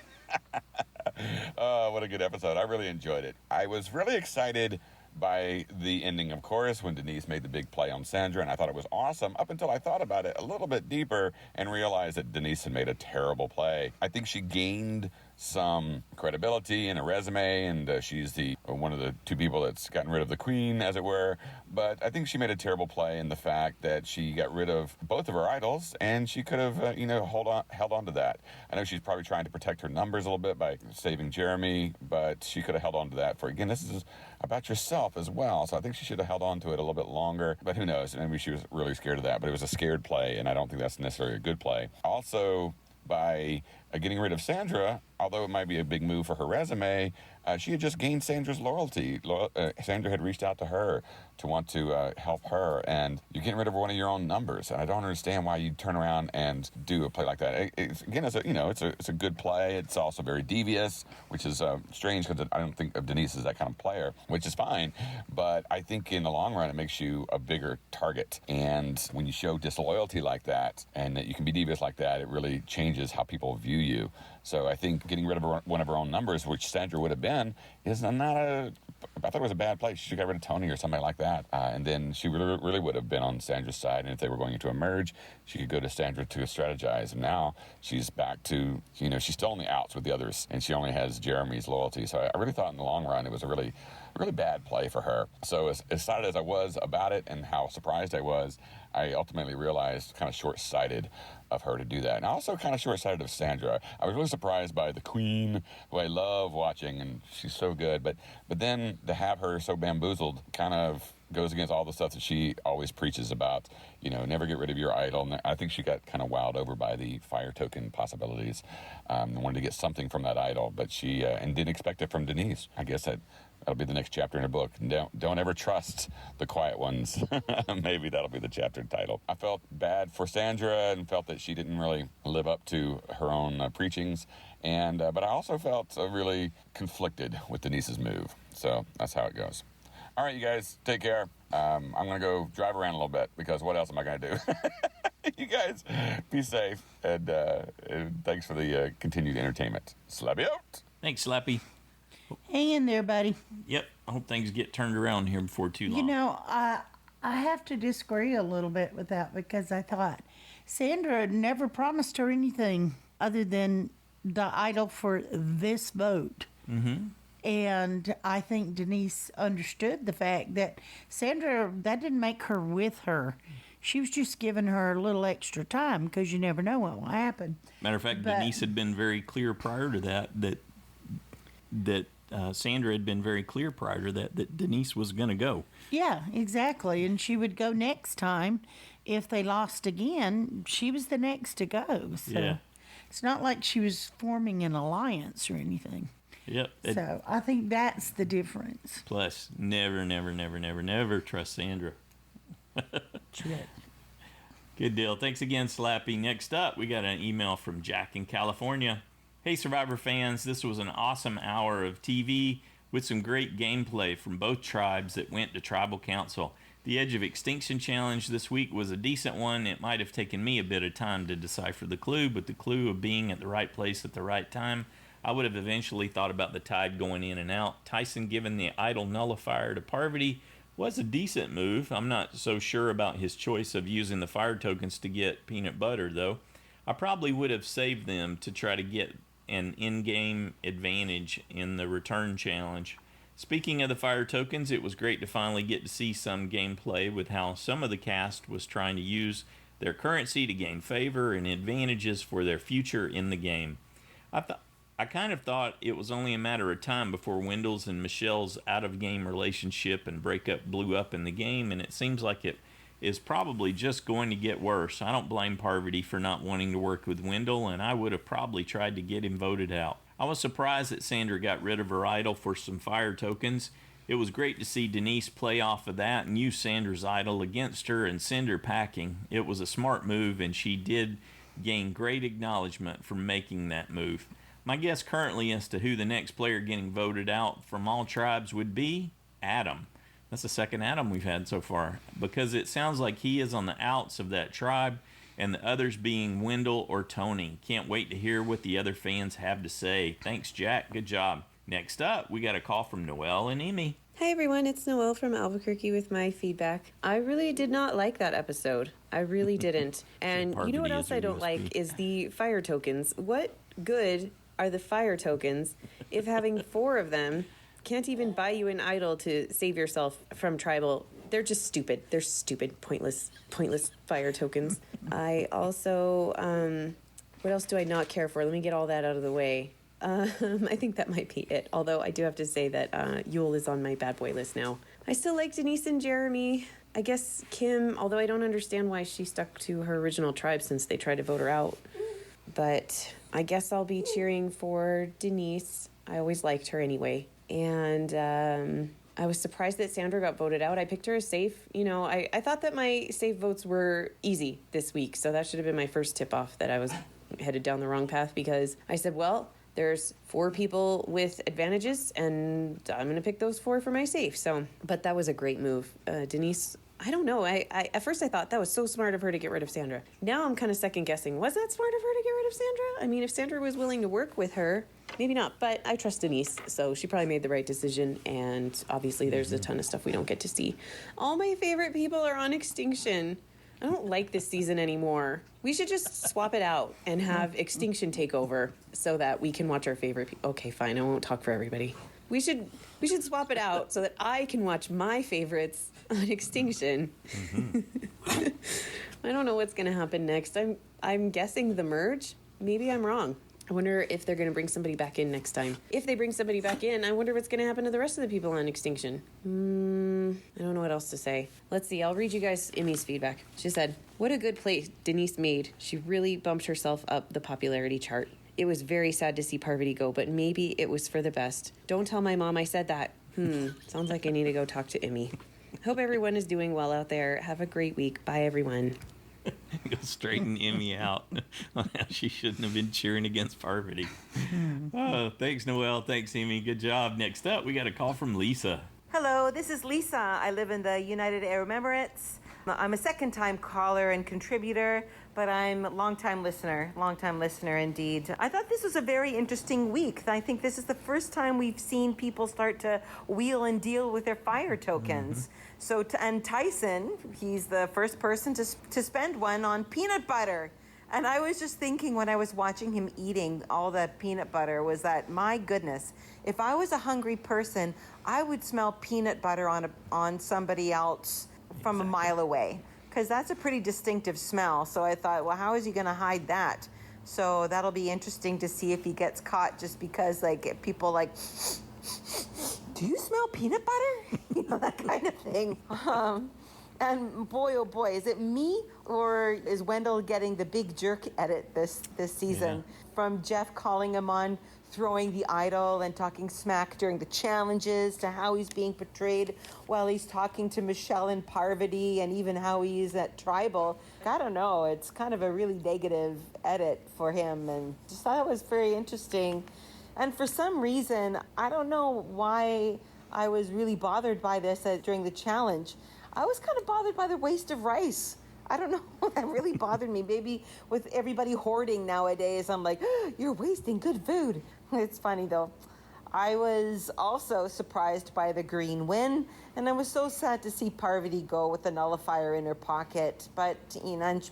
Oh, what a good episode. I really enjoyed it. I was really excited by the ending, of course, when Denise made the big play on Sandra, and I thought it was awesome up until I thought about it a little bit deeper and realized that Denise had made a terrible play. I think she gained some credibility and a resume, and she's one of the two people that's gotten rid of the queen, as it were. But I think she made a terrible play in the fact that she got rid of both of her idols, and she could have, held on to that. I know she's probably trying to protect her numbers a little bit by saving Jeremy, but she could have held on to that again, this is about yourself as well. So I think she should have held on to it a little bit longer, but who knows? Maybe she was really scared of that, but it was a scared play, and I don't think that's necessarily a good play. Also, by getting rid of Sandra, although it might be a big move for her resume, she had just gained Sandra's loyalty. Sandra had reached out to her to want to help her, and you're getting rid of one of your own numbers. And I don't understand why you'd turn around and do a play like that. It's a good play. It's also very devious, which is strange because I don't think of Denise as that kind of player, which is fine. But I think in the long run, it makes you a bigger target. And when you show disloyalty like that, and that you can be devious like that, it really changes how people view you. So I think getting rid of one of her own numbers, which Sandra would have been, is not I thought it was a bad play. She should get rid of Tony or somebody like that. And then she really would have been on Sandra's side. And if they were going into a merge, she could go to Sandra to strategize. And now she's back to, she's still on the outs with the others, and she only has Jeremy's loyalty. So I really thought in the long run it was a really bad play for her. So as excited as I was about it and how surprised I was, I ultimately realized kind of short-sighted of her to do that. And also kind of short-sighted of Sandra. I was really surprised by the Queen, who I love watching, and she's so good. But then to have her so bamboozled kind of goes against all the stuff that she always preaches about, never get rid of your idol. And I think she got kind of wowed over by the fire token possibilities. Wanted to get something from that idol, but she and didn't expect it from Denise. I guess that'll be the next chapter in her book. Don't ever trust the quiet ones. Maybe that'll be the chapter title. I felt bad for Sandra and felt that she didn't really live up to her own preachings. But I also felt really conflicted with Denise's move. So that's how it goes. All right, you guys, take care. I'm going to go drive around a little bit because what else am I going to do? You guys, be safe, and thanks for the continued entertainment. Slappy out. Thanks, Slappy. Hang in there, buddy. Yep, I hope things get turned around here before too long. I have to disagree a little bit with that because I thought Sandra never promised her anything other than the idol for this boat. Mm-hmm. And I think Denise understood the fact that Sandra, that didn't make her with her. She was just giving her a little extra time because you never know what will happen. Matter of fact, Denise had been very clear prior to that Sandra had been very clear prior to that Denise was going to go. Yeah, exactly. And she would go next time. If they lost again, she was the next to go. So yeah. It's not like she was forming an alliance or anything. Yep. So I think that's the difference. Plus, never trust Sandra. Good deal. Thanks again, Slappy. Next up, we got an email from Jack in California. Hey, Survivor fans, this was an awesome hour of TV with some great gameplay from both tribes that went to Tribal Council. The Edge of Extinction challenge this week was a decent one. It might have taken me a bit of time to decipher the clue, but the clue of being at the right place at the right time, I would have eventually thought about the tide going in and out. Tyson giving the idol nullifier to Parvati was a decent move. I'm not so sure about his choice of using the fire tokens to get peanut butter, though. I probably would have saved them to try to get an in-game advantage in the return challenge. Speaking of the fire tokens, it was great to finally get to see some gameplay with how some of the cast was trying to use their currency to gain favor and advantages for their future in the game. I kind of thought it was only a matter of time before Wendell's and Michelle's out-of-game relationship and breakup blew up in the game, and it seems like it is probably just going to get worse. I don't blame Parvati for not wanting to work with Wendell, and I would have probably tried to get him voted out. I was surprised that Sandra got rid of her idol for some fire tokens. It was great to see Denise play off of that and use Sandra's idol against her and send her packing. It was a smart move, and she did gain great acknowledgement for making that move. My guess currently as to who the next player getting voted out from all tribes would be Adam. That's the second Adam we've had so far, because it sounds like he is on the outs of that tribe, and the others being Wendell or Tony. Can't wait to hear what the other fans have to say. Thanks, Jack. Good job. Next up, we got a call from Noelle-n-Immie. Hi everyone, it's Noelle from Albuquerque with my feedback. I really did not like that episode. I really didn't. And you know what else I don't like is the fire tokens. What good are the fire tokens if having 4 of them can't even buy you an idol to save yourself from tribal? They're just stupid. They're stupid, pointless fire tokens. I also, what else do I not care for? Let me get all that out of the way. I think that might be it. Although I do have to say that Yule is on my bad boy list now. I still like Denise and Jeremy. I guess Kim, although I don't understand why she stuck to her original tribe since they tried to vote her out. But I guess I'll be cheering for Denise. I always liked her anyway. And I was surprised that Sandra got voted out. I picked her as safe. You know, I thought that my safe votes were easy this week. So that should have been my first tip-off that I was headed down the wrong path, because I said, well, there's 4 people with advantages, and I'm going to pick those 4 for my safe. So, but that was a great move. Denise, I don't know. I at first I thought that was so smart of her to get rid of Sandra. Now I'm kind of second guessing. Was that smart of her to get rid of Sandra? I mean, if Sandra was willing to work with her, maybe not. But I trust Denise, so she probably made the right decision. And obviously there's a ton of stuff we don't get to see. All my favorite people are on Extinction. I don't like this season anymore. We should just swap it out and have Extinction take over so that we can watch our favorite people. Okay, fine. I won't talk for everybody. We should swap it out so that I can watch my favorites on extinction. I don't know what's going to happen next. I'm guessing the merge. Maybe I'm wrong. I wonder if they're going to bring somebody back in next time. If they bring somebody back in, I wonder what's going to happen to the rest of the people on extinction. I don't know what else to say. Let's see. I'll read you guys Immie's feedback. She said, "What a good play Denise made. She really bumped herself up the popularity chart. It was very sad to see Parvati go, but maybe it was for the best. Don't tell my mom I said that. Sounds like I need to go talk to Immie. Hope everyone is doing well out there. Have a great week. Bye, everyone." Go straighten Immie out on how she shouldn't have been cheering against Parvati. Oh, thanks, Noelle. Thanks, Immie. Good job. Next up, we got a call from Lisa. Hello, this is Lisa. I live in the United Arab Emirates. I'm a second-time caller and contributor, but I'm a long-time listener indeed. I thought this was a very interesting week. I think this is the first time we've seen people start to wheel and deal with their fire tokens. So, and Tyson, he's the first person to spend one on peanut butter. And I was just thinking when I was watching him eating all that peanut butter was that, my goodness, if I was a hungry person, I would smell peanut butter on somebody else from a mile away, because that's a pretty distinctive smell. So I thought, well, how is he going to hide that? So that'll be interesting to see if he gets caught, just because like people like, do you smell peanut butter? You know, that kind of thing. And boy, oh boy, is it me or is Wendell getting the big jerk edit this season? Yeah. From Jeff calling him on throwing the idol and talking smack during the challenges, to how he's being portrayed while he's talking to Michelle and Parvati, and even how he is at Tribal. I don't know, it's kind of a really negative edit for him, and just thought it was very interesting. And for some reason, I don't know why I was really bothered by this during the challenge. I was kind of bothered by the waste of rice. I don't know, that really bothered me. Maybe with everybody hoarding nowadays, I'm like, oh, you're wasting good food. It's funny though. I was also surprised by the green win, and I was so sad to see Parvati go with the nullifier in her pocket, but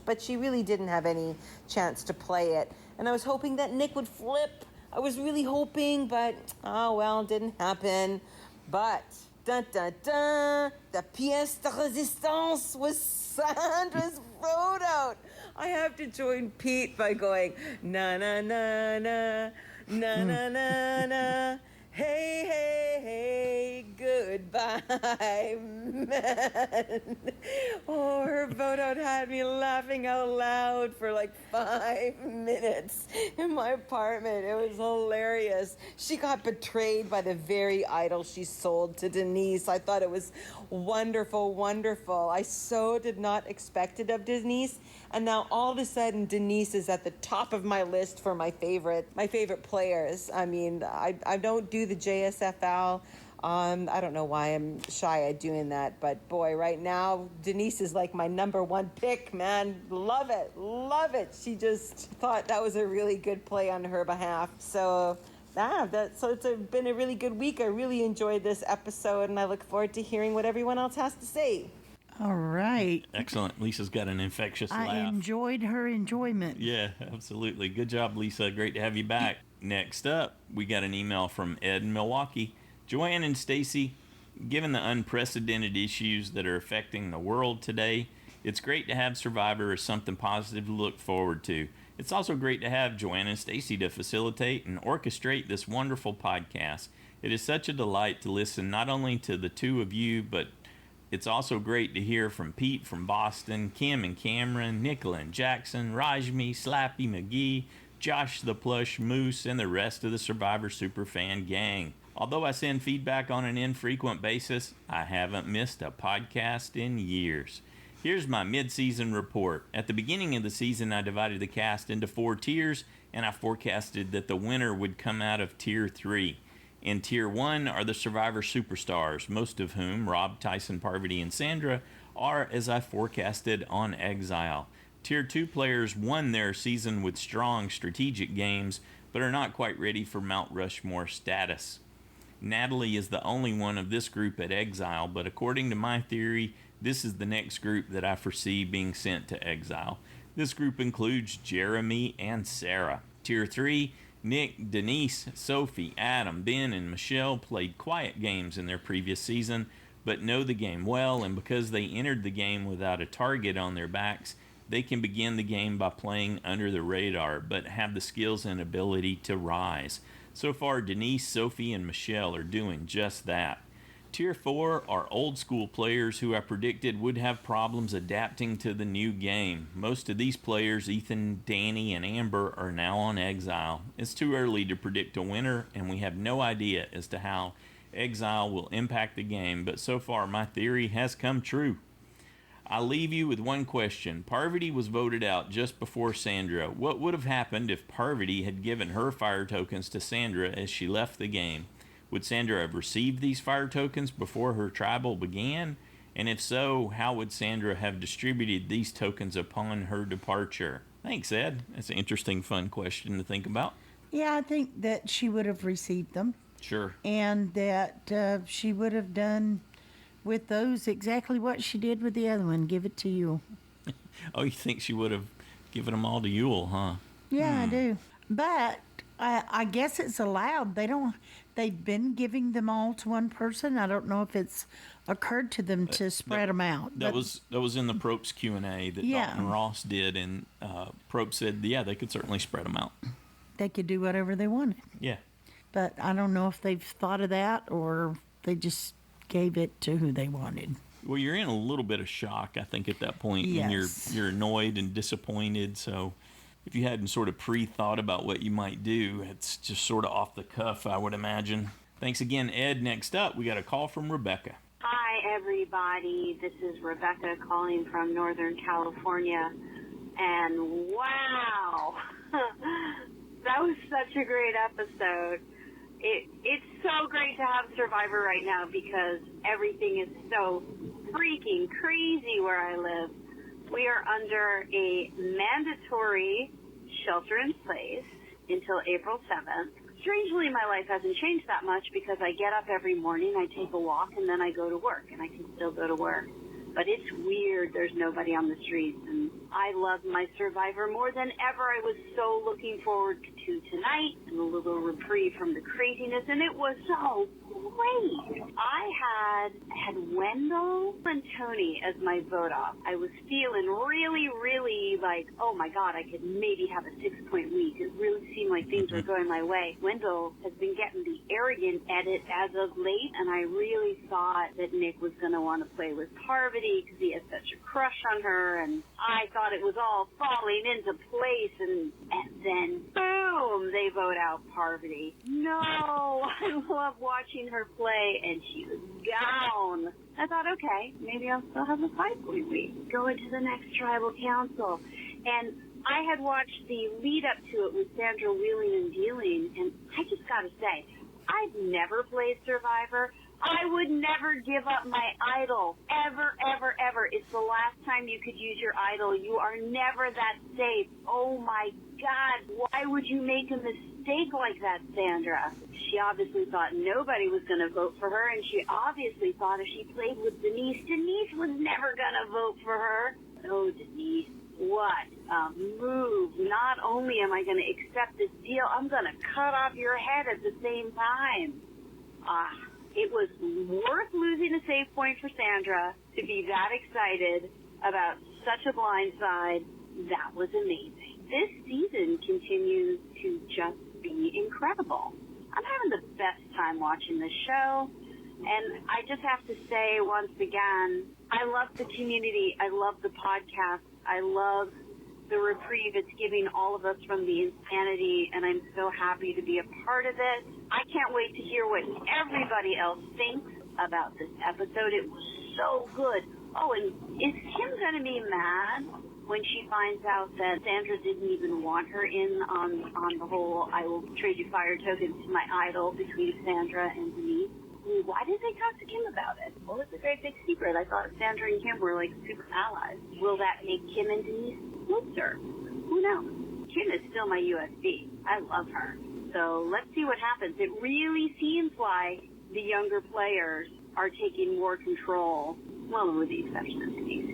but she really didn't have any chance to play it. And I was hoping that Nick would flip. I was really hoping, but oh well, didn't happen. But dun dun dun, the pièce de résistance was Sandra's vote out. I have to join Pete by going na na na na na na na na. Hey, hey, hey, goodbye, man. Oh, her vote out had me laughing out loud for like 5 minutes in my apartment. It was hilarious. She got betrayed by the very idol she sold to Denise. I thought it was wonderful, wonderful. I so did not expect it of Denise. And now all of a sudden, Denise is at the top of my list for my favorite players. I mean, I don't do the JSFL. I don't know why I'm shy at doing that, but boy, right now, Denise is like my #1 pick, man. Love it, love it. She just thought that was a really good play on her behalf. So it's been a really good week. I really enjoyed this episode, and I look forward to hearing what everyone else has to say. All right. Excellent. Lisa's got an infectious laugh. I enjoyed her enjoyment. Yeah, absolutely. Good job, Lisa. Great to have you back. Next up, we got an email from Ed in Milwaukee. Joanne and Stacy, given the unprecedented issues that are affecting the world today, it's great to have Survivor as something positive to look forward to. It's also great to have Joanne and Stacy to facilitate and orchestrate this wonderful podcast. It is such a delight to listen not only to the two of you, but it's also great to hear from Pete from Boston, Kim and Cameron, Nicola-n-Jackson, Rashmi, Slappy McGee, Josh the Plush, Moose, and the rest of the Survivor Superfan gang. Although I send feedback on an infrequent basis, I haven't missed a podcast in years. Here's my mid-season report. At the beginning of the season, I divided the cast into 4 tiers, and I forecasted that the winner would come out of Tier 3. In Tier 1 are the Survivor Superstars, most of whom, Rob, Tyson, Parvati, and Sandra, are, as I forecasted, on exile. Tier 2 players won their season with strong strategic games, but are not quite ready for Mount Rushmore status. Natalie is the only one of this group at exile, but according to my theory, this is the next group that I foresee being sent to exile. This group includes Jeremy and Sarah. Tier 3, Nick, Denise, Sophie, Adam, Ben, and Michelle played quiet games in their previous season, but know the game well, and because they entered the game without a target on their backs, they can begin the game by playing under the radar, but have the skills and ability to rise. So far, Denise, Sophie, and Michelle are doing just that. Tier 4 are old school players who I predicted would have problems adapting to the new game. Most of these players, Ethan, Danny, and Amber, are now on exile. It's too early to predict a winner, and we have no idea as to how exile will impact the game, but so far my theory has come true. I'll leave you with one question. Parvati was voted out just before Sandra. What would have happened if Parvati had given her fire tokens to Sandra as she left the game? Would Sandra have received these fire tokens before her tribal began? And if so, how would Sandra have distributed these tokens upon her departure? Thanks, Ed. That's an interesting, fun question to think about. Yeah, I think that she would have received them. Sure. And that she would have done with those exactly what she did with the other one. Give it to Yule. Oh, you think she would have given them all to Yule, huh? Yeah, I do. But I guess it's allowed. They've been giving them all to one person. I don't know if it's occurred to them to spread them out. That was in the Propes Q&A that Dalton Ross did, and Prope said, yeah, they could certainly spread them out. They could do whatever they wanted. Yeah. But I don't know if they've thought of that or they just gave it to who they wanted. Well, you're in a little bit of shock, I think, at that point. Yes. And you're annoyed and disappointed, so if you hadn't sort of pre-thought about what you might do, it's just sort of off the cuff, I would imagine. Thanks again, Ed. Next up, we got a call from Rebecca. Hi, everybody. This is Rebecca calling from Northern California. And wow, that was such a great episode. It's so great to have Survivor right now because everything is so freaking crazy where I live. We are under a mandatory shelter in place until April 7th. Strangely, my life hasn't changed that much because I get up every morning, I take a walk, and then I go to work, and I can still go to work. But it's weird there's nobody on the streets, and I love my Survivor more than ever. I was so looking forward to tonight and a little reprieve from the craziness, and it was so great. I had Wendell and Tony as my vote off. I was feeling really, really like, oh my God, I could maybe have a 6-point week. It really seemed like things were going my way. Wendell has been getting the arrogant edit as of late, and I really thought that Nick was going to want to play with Parvati because he has such a crush on her, and I thought it was all falling into place, and then boom, they vote out Parvati. No, I love watching her play, and she was gone. I thought, okay, maybe I'll still have a 5-point week. Go into the next tribal council. And I had watched the lead up to it with Sandra wheeling and dealing, and I just got to say, I've never played Survivor. I would never give up my idol. Ever, ever, ever. It's the last time you could use your idol. You are never that safe. Oh, my God. Why would you make a mistake like that, Sandra? She obviously thought nobody was going to vote for her, and she obviously thought if she played with Denise, Denise was never going to vote for her. Oh, Denise, what a move. Not only am I going to accept this deal, I'm going to cut off your head at the same time. It was worth losing a save point for Sandra to be that excited about such a blind side. That was amazing. This season continues to just be incredible. I'm having the best time watching this show, and I just have to say once again, I love the community. I love the podcast. I love the reprieve it's giving all of us from the insanity, and I'm so happy to be a part of it. I can't wait to hear what everybody else thinks about this episode. It was so good. Oh, and is Kim going to be mad when she finds out that Sandra didn't even want her in on the whole I will trade you fire tokens to my idol between Sandra and Denise? Why did they talk to Kim about it? Well, it's a great big secret. I thought Sandra and Kim were like super allies. Will that make Kim and Denise closer? Who knows? Kim is still my USB. I love her. So let's see what happens. It really seems like the younger players are taking more control. Well, with the exception of Denise.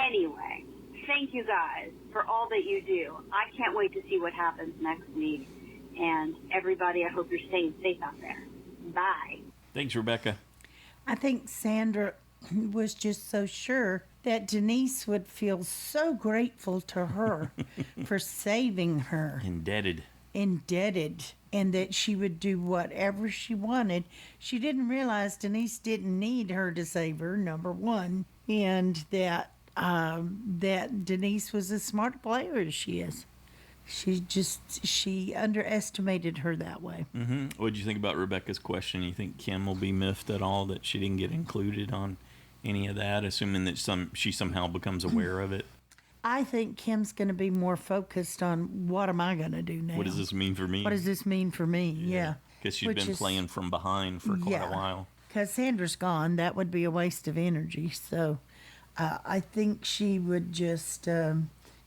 Anyway, thank you guys for all that you do. I can't wait to see what happens next week. And everybody, I hope you're staying safe out there. Bye. Thanks, Rebecca. I think Sandra was just so sure that Denise would feel so grateful to her for saving her. Indebted, and that she would do whatever she wanted. She didn't realize Denise didn't need her to save her, number one, and that Denise was as smart a player as she is. She underestimated her that way. Mm-hmm. What did you think about Rebecca's question? You think Kim will be miffed at all that she didn't get included on any of that, assuming that she somehow becomes aware of it? I think Kim's going to be more focused on what am I going to do now? What does this mean for me? What does this mean for me? Yeah. Because she's been playing from behind for quite a while. Because Sandra's gone. That would be a waste of energy. So I think she would just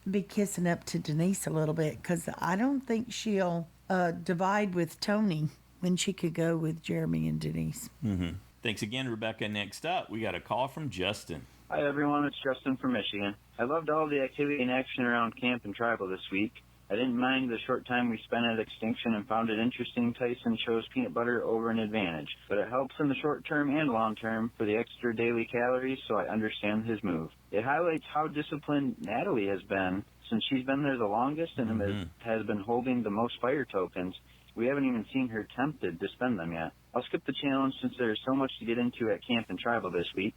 be kissing up to Denise a little bit, because I don't think she'll divide with Tony when she could go with Jeremy and Denise. Mm-hmm. Thanks again, Rebecca. Next up, we got a call from Justin. Hi, everyone. It's Justin from Michigan. I loved all the activity and action around camp and tribal this week. I didn't mind the short time we spent at Extinction and found it interesting Tyson chose peanut butter over an advantage, but it helps in the short term and long term for the extra daily calories, so I understand his move. It highlights how disciplined Natalie has been since she's been there the longest and has been holding the most fire tokens. We haven't even seen her tempted to spend them yet. I'll skip the challenge since there's so much to get into at camp and tribal this week.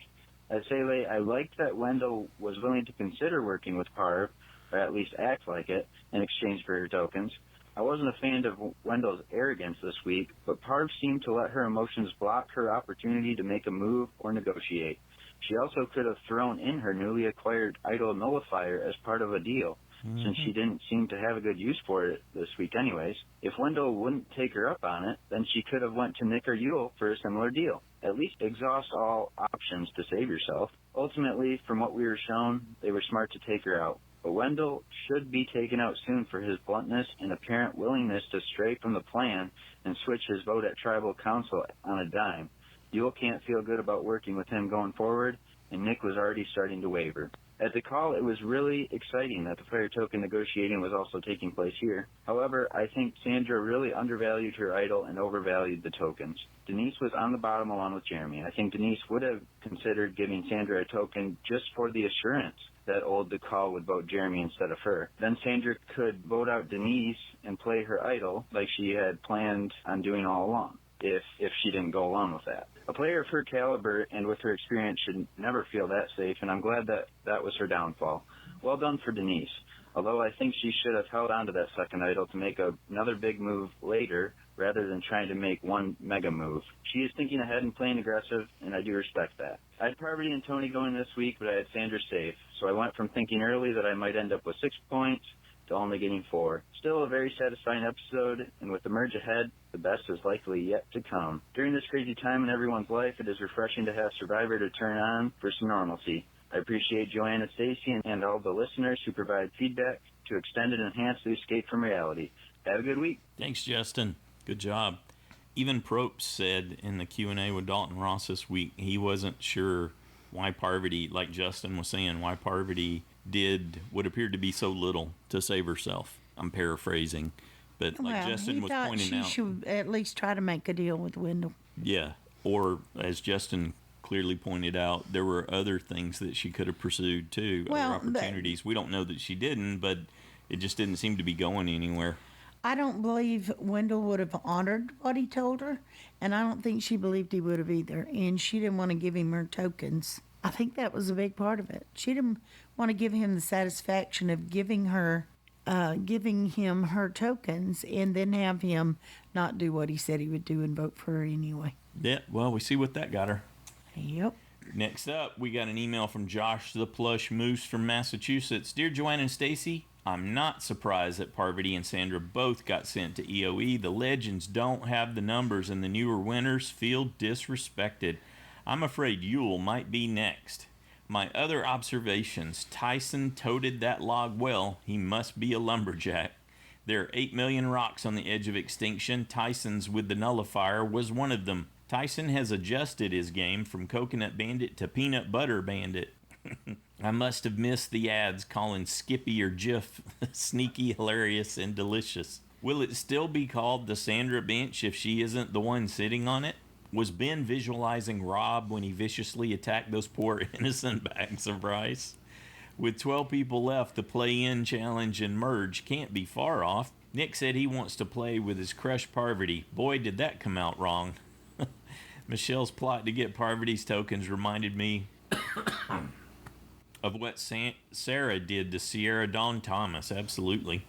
I'd say I liked that Wendell was willing to consider working with Parv, or at least act like it, in exchange for her tokens. I wasn't a fan of Wendell's arrogance this week, but Parv seemed to let her emotions block her opportunity to make a move or negotiate. She also could have thrown in her newly acquired idol nullifier as part of a deal, since she didn't seem to have a good use for it this week anyways. If Wendell wouldn't take her up on it, then she could have went to Nick or Yule for a similar deal. At least exhaust all options to save yourself. Ultimately, from what we were shown, they were smart to take her out. But Wendell should be taken out soon for his bluntness and apparent willingness to stray from the plan and switch his vote at tribal council on a dime. Yule can't feel good about working with him going forward, and Nick was already starting to waver. At the call, it was really exciting that the fire token negotiating was also taking place here. However, I think Sandra really undervalued her idol and overvalued the tokens. Denise was on the bottom along with Jeremy. I think Denise would have considered giving Sandra a token just for the assurance that old DeCall would vote Jeremy instead of her. Then Sandra could vote out Denise and play her idol like she had planned on doing all along, if she didn't go along with that. A player of her caliber and with her experience should never feel that safe, and I'm glad that was her downfall. Well done for Denise, although I think she should have held on to that second idol to make another big move later rather than trying to make one mega move. She is thinking ahead and playing aggressive, and I do respect that. I had Parvati and Tony going this week, but I had Sandra safe, so I went from thinking early that I might end up with 6 points to only getting 4. Still a very satisfying episode, and with the merge ahead, the best is likely yet to come. During this crazy time in everyone's life, it is refreshing to have Survivor to turn on for some normalcy. I appreciate Joanne and Stacy and all the listeners who provide feedback to extend and enhance the escape from reality. Have a good week. Thanks, Justin. Good job. Even Probst said in the Q&A with Dalton Ross this week, he wasn't sure why Parvati, like Justin was saying, why Parvati did what appeared to be so little to save herself. I'm paraphrasing, but like Justin was pointing out, she should at least try to make a deal with Wendell. Yeah, or as Justin clearly pointed out, there were other things that she could have pursued too, other opportunities. We don't know that she didn't, but it just didn't seem to be going anywhere. I don't believe Wendell would have honored what he told her, and I don't think she believed he would have either, and she didn't want to give him her tokens. I think that was a big part of it. She didn't want to give him the satisfaction of giving him her tokens and then have him not do what he said he would do and vote for her anyway. Yeah, well, we see what that got her. Yep. Next up, we got an email from Josh the Plush Moose from Massachusetts. Dear Joanne and Stacy, I'm not surprised that Parvati and Sandra both got sent to EOE. The legends don't have the numbers and the newer winners feel disrespected. I'm afraid Yule might be next. My other observations, Tyson toted that log well. He must be a lumberjack. There are 8 million rocks on the edge of extinction. Tyson's with the nullifier was one of them. Tyson has adjusted his game from Coconut Bandit to Peanut Butter Bandit. I must have missed the ads calling Skippy or Jiff sneaky, hilarious, and delicious. Will it still be called the Sandra Bench if she isn't the one sitting on it? Was Ben visualizing Rob when he viciously attacked those poor innocent bags of rice? With 12 people left, the play-in challenge and merge can't be far off. Nick said he wants to play with his crush Parvati. Boy, did that come out wrong. Michelle's plot to get Parvati's tokens reminded me of what Sarah did to Sierra Dawn Thomas. Absolutely.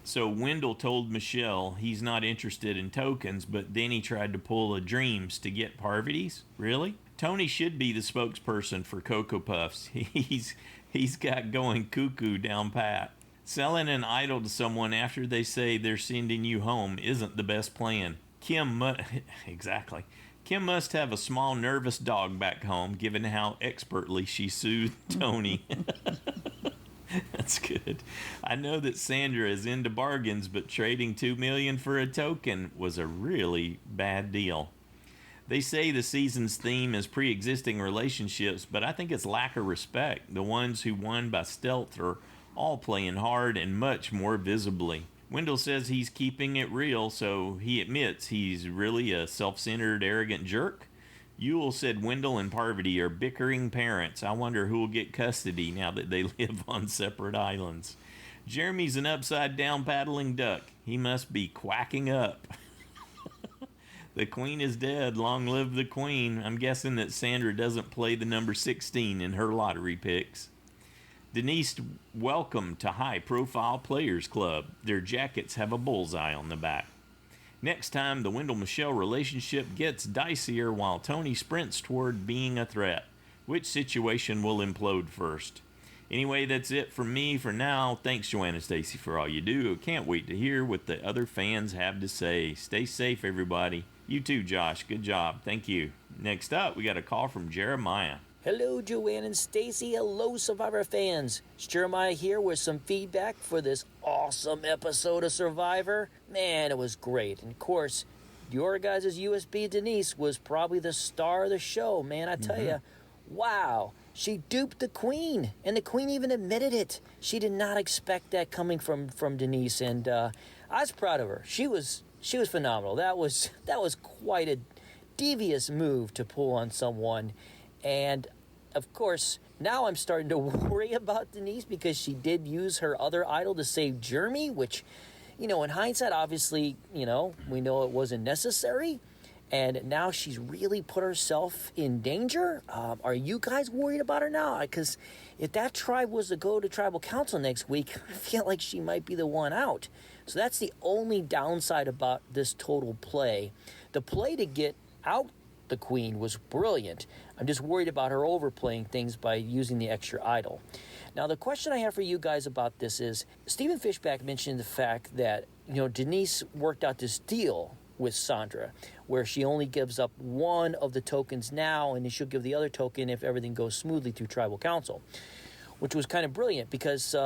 So Wendell told Michelle he's not interested in tokens, but then he tried to pull a Dreams to get Parvati's? Really? Tony should be the spokesperson for Cocoa Puffs. He's got going cuckoo down pat. Selling an idol to someone after they say they're sending you home isn't the best plan. Exactly. Kim must have a small nervous dog back home, given how expertly she soothed Tony. That's good. I know that Sandra is into bargains, but trading $2 million for a token was a really bad deal. They say the season's theme is pre-existing relationships, but I think it's lack of respect. The ones who won by stealth are all playing hard and much more visibly. Wendell says he's keeping it real, so he admits he's really a self-centered, arrogant jerk. Yule said Wendell and Parvati are bickering parents. I wonder who will get custody now that they live on separate islands. Jeremy's an upside-down paddling duck. He must be quacking up. The queen is dead. Long live the queen. I'm guessing that Sandra doesn't play the number 16 in her lottery picks. Denise, welcome to High Profile Players Club. Their jackets have a bullseye on the back. Next time, the Wendell-Michelle relationship gets dicier while Tony sprints toward being a threat. Which situation will implode first? Anyway, that's it from me for now. Thanks, Joanne and Stacy, for all you do. Can't wait to hear what the other fans have to say. Stay safe, everybody. You too, Josh. Good job. Thank you. Next up, we got a call from Jeremiah. Hello, Joanne and Stacy. Hello, Survivor fans. It's Jeremiah here with some feedback for this awesome episode of Survivor. Man, it was great. And, of course, your guys' USB Denise was probably the star of the show. Man, I tell you, wow. She duped the queen, and the queen even admitted it. She did not expect that coming from Denise, and I was proud of her. She was phenomenal. That was quite a devious move to pull on someone. And, of course, now I'm starting to worry about Denise because she did use her other idol to save Jeremy, which, in hindsight, obviously, we know it wasn't necessary. And now she's really put herself in danger. Are you guys worried about her now? Because if that tribe was to go to tribal council next week, I feel like she might be the one out. So that's the only downside about this total play. The play to get out the queen was brilliant. I'm just worried about her overplaying things by using the extra idol. Now, the question I have for you guys about this is, Stephen Fishback mentioned the fact that, Denise worked out this deal with Sandra, where she only gives up one of the tokens now, and then she'll give the other token if everything goes smoothly through tribal council, which was kind of brilliant because,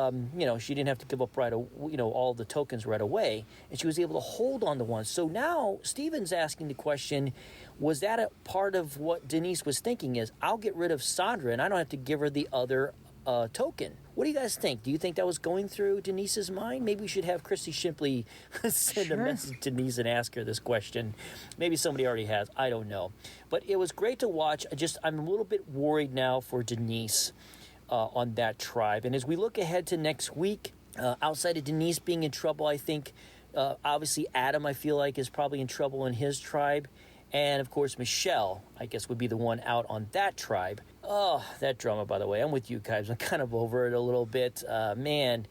she didn't have to give up all the tokens right away, and she was able to hold on to one. So now Stephen's asking the question, was that a part of what Denise was thinking is, I'll get rid of Sandra and I don't have to give her the other token. What do you guys think? Do you think that was going through Denise's mind? Maybe we should have Christy Shipley send a message to Denise and ask her this question. Maybe somebody already has. I don't know. But it was great to watch. I'm a little bit worried now for Denise on that tribe. And as we look ahead to next week, outside of Denise being in trouble, I think obviously Adam, I feel like, is probably in trouble in his tribe. And, of course, Michelle, I guess, would be the one out on that tribe. Oh, that drama, by the way. I'm with you guys. I'm kind of over it a little bit. Man,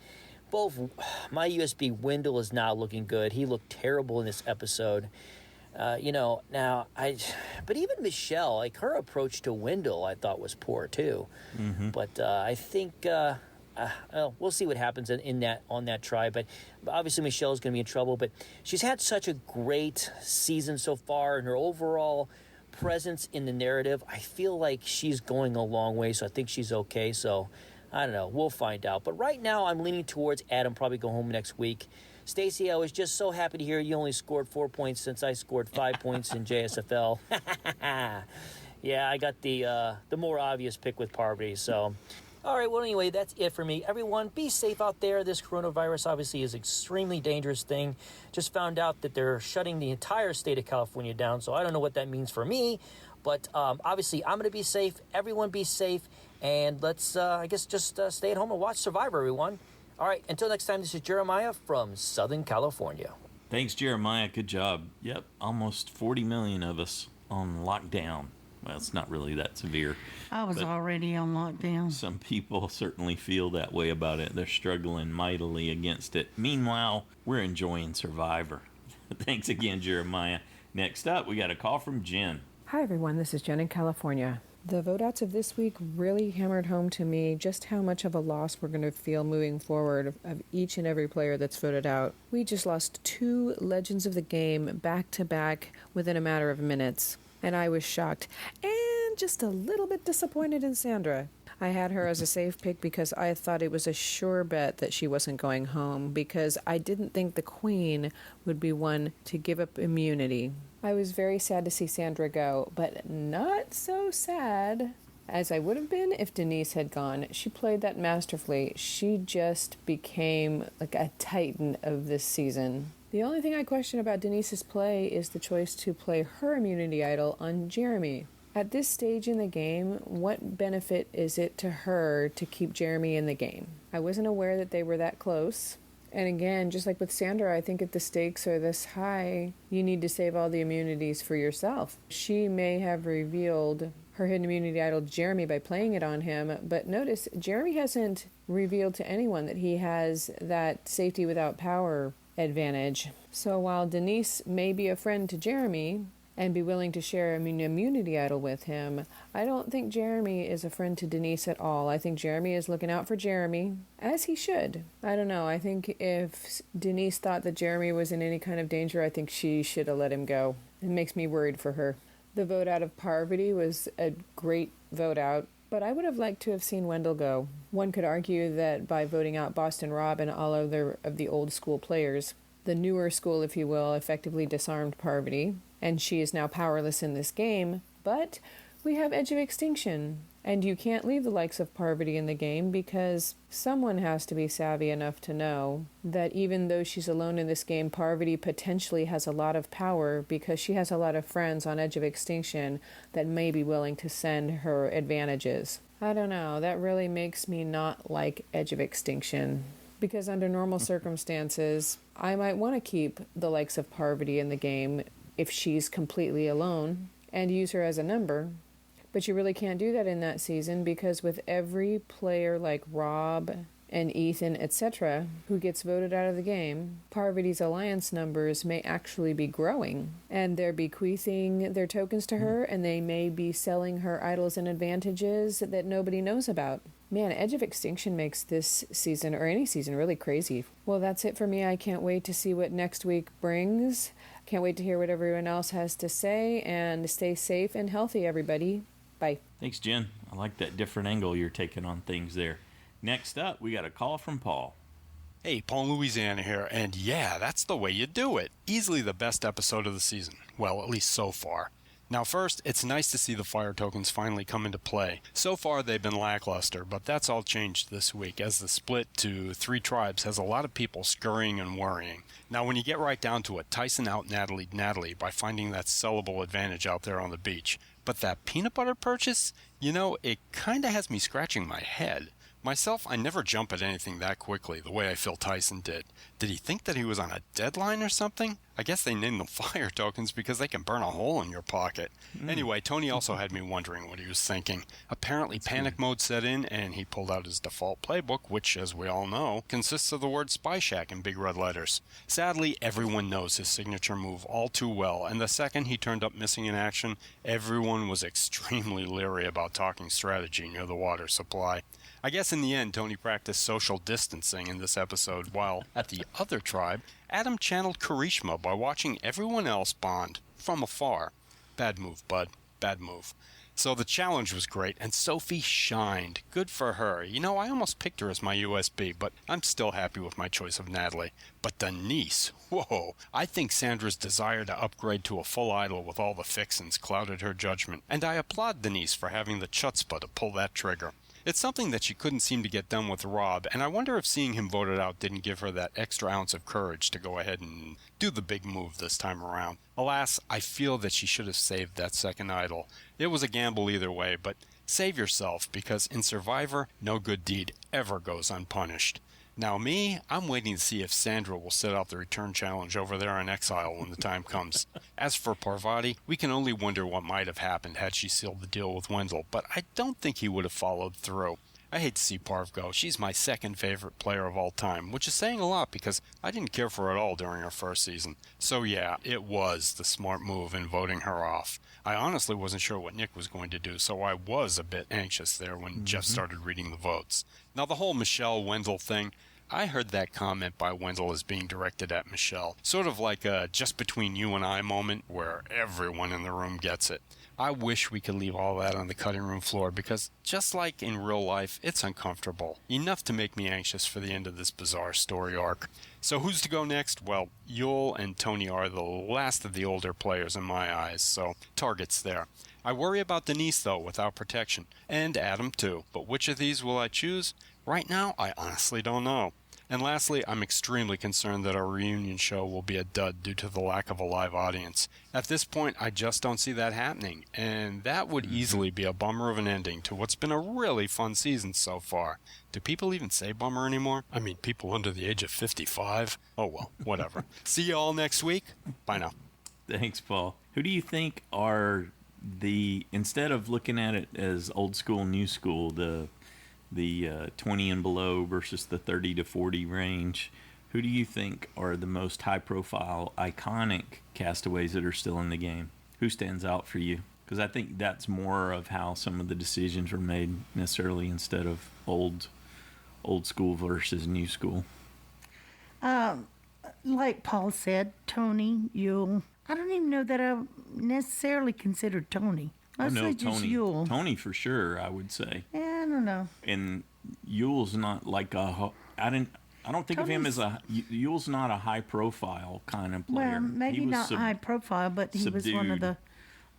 my USB Wendell is not looking good. He looked terrible in this episode. But even Michelle, like her approach to Wendell, I thought was poor, too. Mm-hmm. But I think... we'll see what happens on that tribe, but obviously Michelle's going to be in trouble. But she's had such a great season so far, and her overall presence in the narrative, I feel like she's going a long way. So I think she's okay. So I don't know. We'll find out. But right now, I'm leaning towards Adam probably go home next week. Stacy, I was just so happy to hear you only scored 4 points since I scored 5 points in JSFL. Yeah, I got the more obvious pick with Parvati. So. All right, well, anyway, that's it for me. Everyone, be safe out there. This coronavirus obviously is an extremely dangerous thing. Just found out that they're shutting the entire state of California down, so I don't know what that means for me. But obviously, I'm going to be safe. Everyone be safe. And let's, I guess, just stay at home and watch Survivor, everyone. All right, until next time, this is Jeremiah from Southern California. Thanks, Jeremiah. Good job. Yep, almost 40 million of us on lockdown. Well, it's not really that severe. I was already on lockdown. Some people certainly feel that way about it. They're struggling mightily against it. Meanwhile, we're enjoying Survivor. Thanks again, Jeremiah. Next up, we got a call from Jen. Hi, everyone. This is Jen in California. The vote outs of this week really hammered home to me just how much of a loss we're going to feel moving forward of each and every player that's voted out. We just lost 2 legends of the game back to back within a matter of minutes. And I was shocked and just a little bit disappointed in Sandra. I had her as a safe pick because I thought it was a sure bet that she wasn't going home because I didn't think the Queen would be one to give up immunity. I was very sad to see Sandra go, but not so sad as I would have been if Denise had gone. She played that masterfully. She just became like a titan of this season. The only thing I question about Denise's play is the choice to play her immunity idol on Jeremy. At this stage in the game, what benefit is it to her to keep Jeremy in the game? I wasn't aware that they were that close. And again, just like with Sandra, I think if the stakes are this high, you need to save all the immunities for yourself. She may have revealed her hidden immunity idol Jeremy by playing it on him, but notice Jeremy hasn't revealed to anyone that he has that safety without power advantage. So while Denise may be a friend to Jeremy and be willing to share an immunity idol with him, I don't think Jeremy is a friend to Denise at all. I think Jeremy is looking out for Jeremy, as he should. I don't know. I think if Denise thought that Jeremy was in any kind of danger, I think she should have let him go. It makes me worried for her. The vote out of Parvati was a great vote out, but I would have liked to have seen Wendell go. One could argue that by voting out Boston Rob and all other of the old school players, the newer school, if you will, effectively disarmed Parvati, and she is now powerless in this game, but we have Edge of Extinction, and you can't leave the likes of Parvati in the game because someone has to be savvy enough to know that even though she's alone in this game, Parvati potentially has a lot of power because she has a lot of friends on Edge of Extinction that may be willing to send her advantages. I don't know, that really makes me not like Edge of Extinction. Because under normal circumstances, I might want to keep the likes of Parvati in the game if she's completely alone and use her as a number. But you really can't do that in that season because with every player like Rob and Ethan, etc., who gets voted out of the game, Parvati's alliance numbers may actually be growing. And they're bequeathing their tokens to her, and they may be selling her idols and advantages that nobody knows about. Man, Edge of Extinction makes this season, or any season, really crazy. Well, that's it for me. I can't wait to see what next week brings. Can't wait to hear what everyone else has to say, and stay safe and healthy, everybody. Bye. Thanks, Jen. I like that different angle you're taking on things there. Next up, we got a call from Paul. Hey, Paul, Louisiana here, and yeah, that's the way you do it. Easily the best episode of the season. Well, at least so far. Now first, it's nice to see the fire tokens finally come into play. So far they've been lackluster, but that's all changed this week as the split to 3 tribes has a lot of people scurrying and worrying. Now when you get right down to it, Tyson out Natalie by finding that sellable advantage out there on the beach. But that peanut butter purchase, you know, it kinda has me scratching my head. Myself, I never jump at anything that quickly, the way I feel Tyson did. Did he think that he was on a deadline or something? I guess they named them fire tokens because they can burn a hole in your pocket. Anyway, Tony also had me wondering what he was thinking. Apparently panic mode set in and he pulled out his default playbook, which, as we all know, consists of the word Spy Shack in big red letters. Sadly, everyone knows his signature move all too well, and the second he turned up missing in action, everyone was extremely leery about talking strategy near the water supply. I guess in the end, Tony practiced social distancing in this episode, while, at the other tribe, Adam channeled Karishma by watching everyone else bond from afar. Bad move, bud. Bad move. So the challenge was great, and Sophie shined. Good for her. You know, I almost picked her as my USB, but I'm still happy with my choice of Natalie. But Denise, whoa. I think Sandra's desire to upgrade to a full idol with all the fixins clouded her judgment, and I applaud Denise for having the chutzpah to pull that trigger. It's something that she couldn't seem to get done with Rob, and I wonder if seeing him voted out didn't give her that extra ounce of courage to go ahead and do the big move this time around. Alas, I feel that she should have saved that second idol. It was a gamble either way, but save yourself, because in Survivor, no good deed ever goes unpunished. Now me, I'm waiting to see if Sandra will set out the return challenge over there in Exile when the time comes. As for Parvati, we can only wonder what might have happened had she sealed the deal with Wendell, but I don't think he would have followed through. I hate to see Parv go. She's my second favorite player of all time, which is saying a lot because I didn't care for her at all during her first season. So yeah, it was the smart move in voting her off. I honestly wasn't sure what Nick was going to do, so I was a bit anxious there when Jeff started reading the votes. Now the whole Michelle-Wendell thing, I heard that comment by Wendell as being directed at Michelle. Sort of like a just between you and I moment where everyone in the room gets it. I wish we could leave all that on the cutting room floor because, just like in real life, it's uncomfortable. Enough to make me anxious for the end of this bizarre story arc. So who's to go next? Well, Yul and Tony are the last of the older players in my eyes, so target's there. I worry about Denise, though, without protection. And Adam, too. But which of these will I choose? Right now, I honestly don't know. And lastly, I'm extremely concerned that our reunion show will be a dud due to the lack of a live audience. At this point, I just don't see that happening, and that would easily be a bummer of an ending to what's been a really fun season so far. Do people even say bummer anymore? I mean, people under the age of 55? Oh well, whatever. See you all next week. Bye now. Thanks, Paul. Who do you think are instead of looking at it as old school, new school, the 20 and below versus the 30 to 40 range, who do you think are the most high-profile, iconic castaways that are still in the game? Who stands out for you? Because I think that's more of how some of the decisions were made necessarily instead of old school versus new school. Like Paul said, Tony, Yul. I don't even know that I necessarily consider Tony. Mostly just Yul. Tony for sure, I would say. Yeah, I don't know. And Yul's not like I don't think of him as Yul's not a high profile kind of player. Well, maybe not high profile, but he was one of the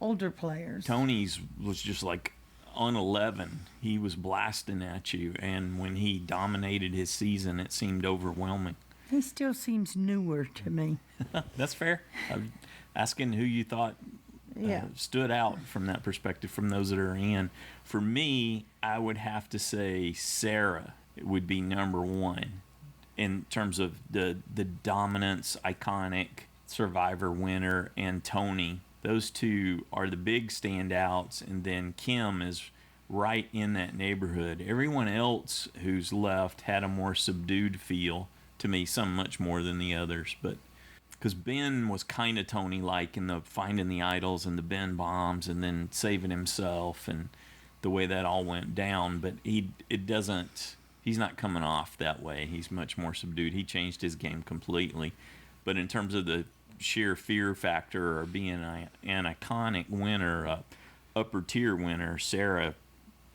older players. Tony's was just like on 11. He was blasting at you, and when he dominated his season, it seemed overwhelming. He still seems newer to me. That's fair. I'm asking who you thought stood out from that perspective, from those that are in. For me, I would have to say Sarah would be number one in terms of the dominance, iconic Survivor winner, and Tony. Those two are the big standouts, and then Kim is right in that neighborhood. Everyone else who's left had a more subdued feel to me, some much more than the others, but because Ben was kind of Tony-like in the finding the idols and the Ben bombs and then saving himself and the way that all went down. But he's not coming off that way. He's much more subdued. He changed his game completely. But in terms of the sheer fear factor or being an iconic winner, upper tier winner, Sarah,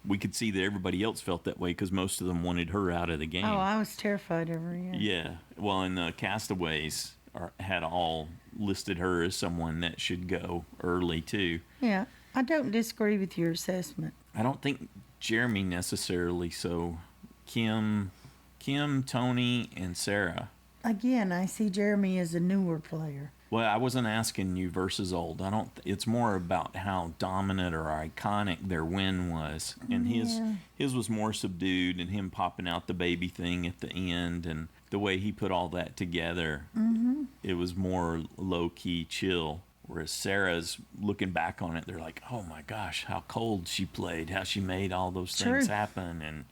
we could see that everybody else felt that way because most of them wanted her out of the game. Oh, I was terrified of her. Yeah. Well, and the castaways had all listed her as someone that should go early too. Yeah, I don't disagree with your assessment. I don't think Jeremy necessarily. So Kim, Tony, and Sarah. Again, I see Jeremy as a newer player. Well, I wasn't asking you versus old. It's more about how dominant or iconic their win was, and his was more subdued, and him popping out the baby thing at the end, and the way he put all that together. Mm-hmm. It was more low key, chill. Whereas Sarah's looking back on it, they're like, "Oh my gosh, how cold she played! How she made all those things happen!" And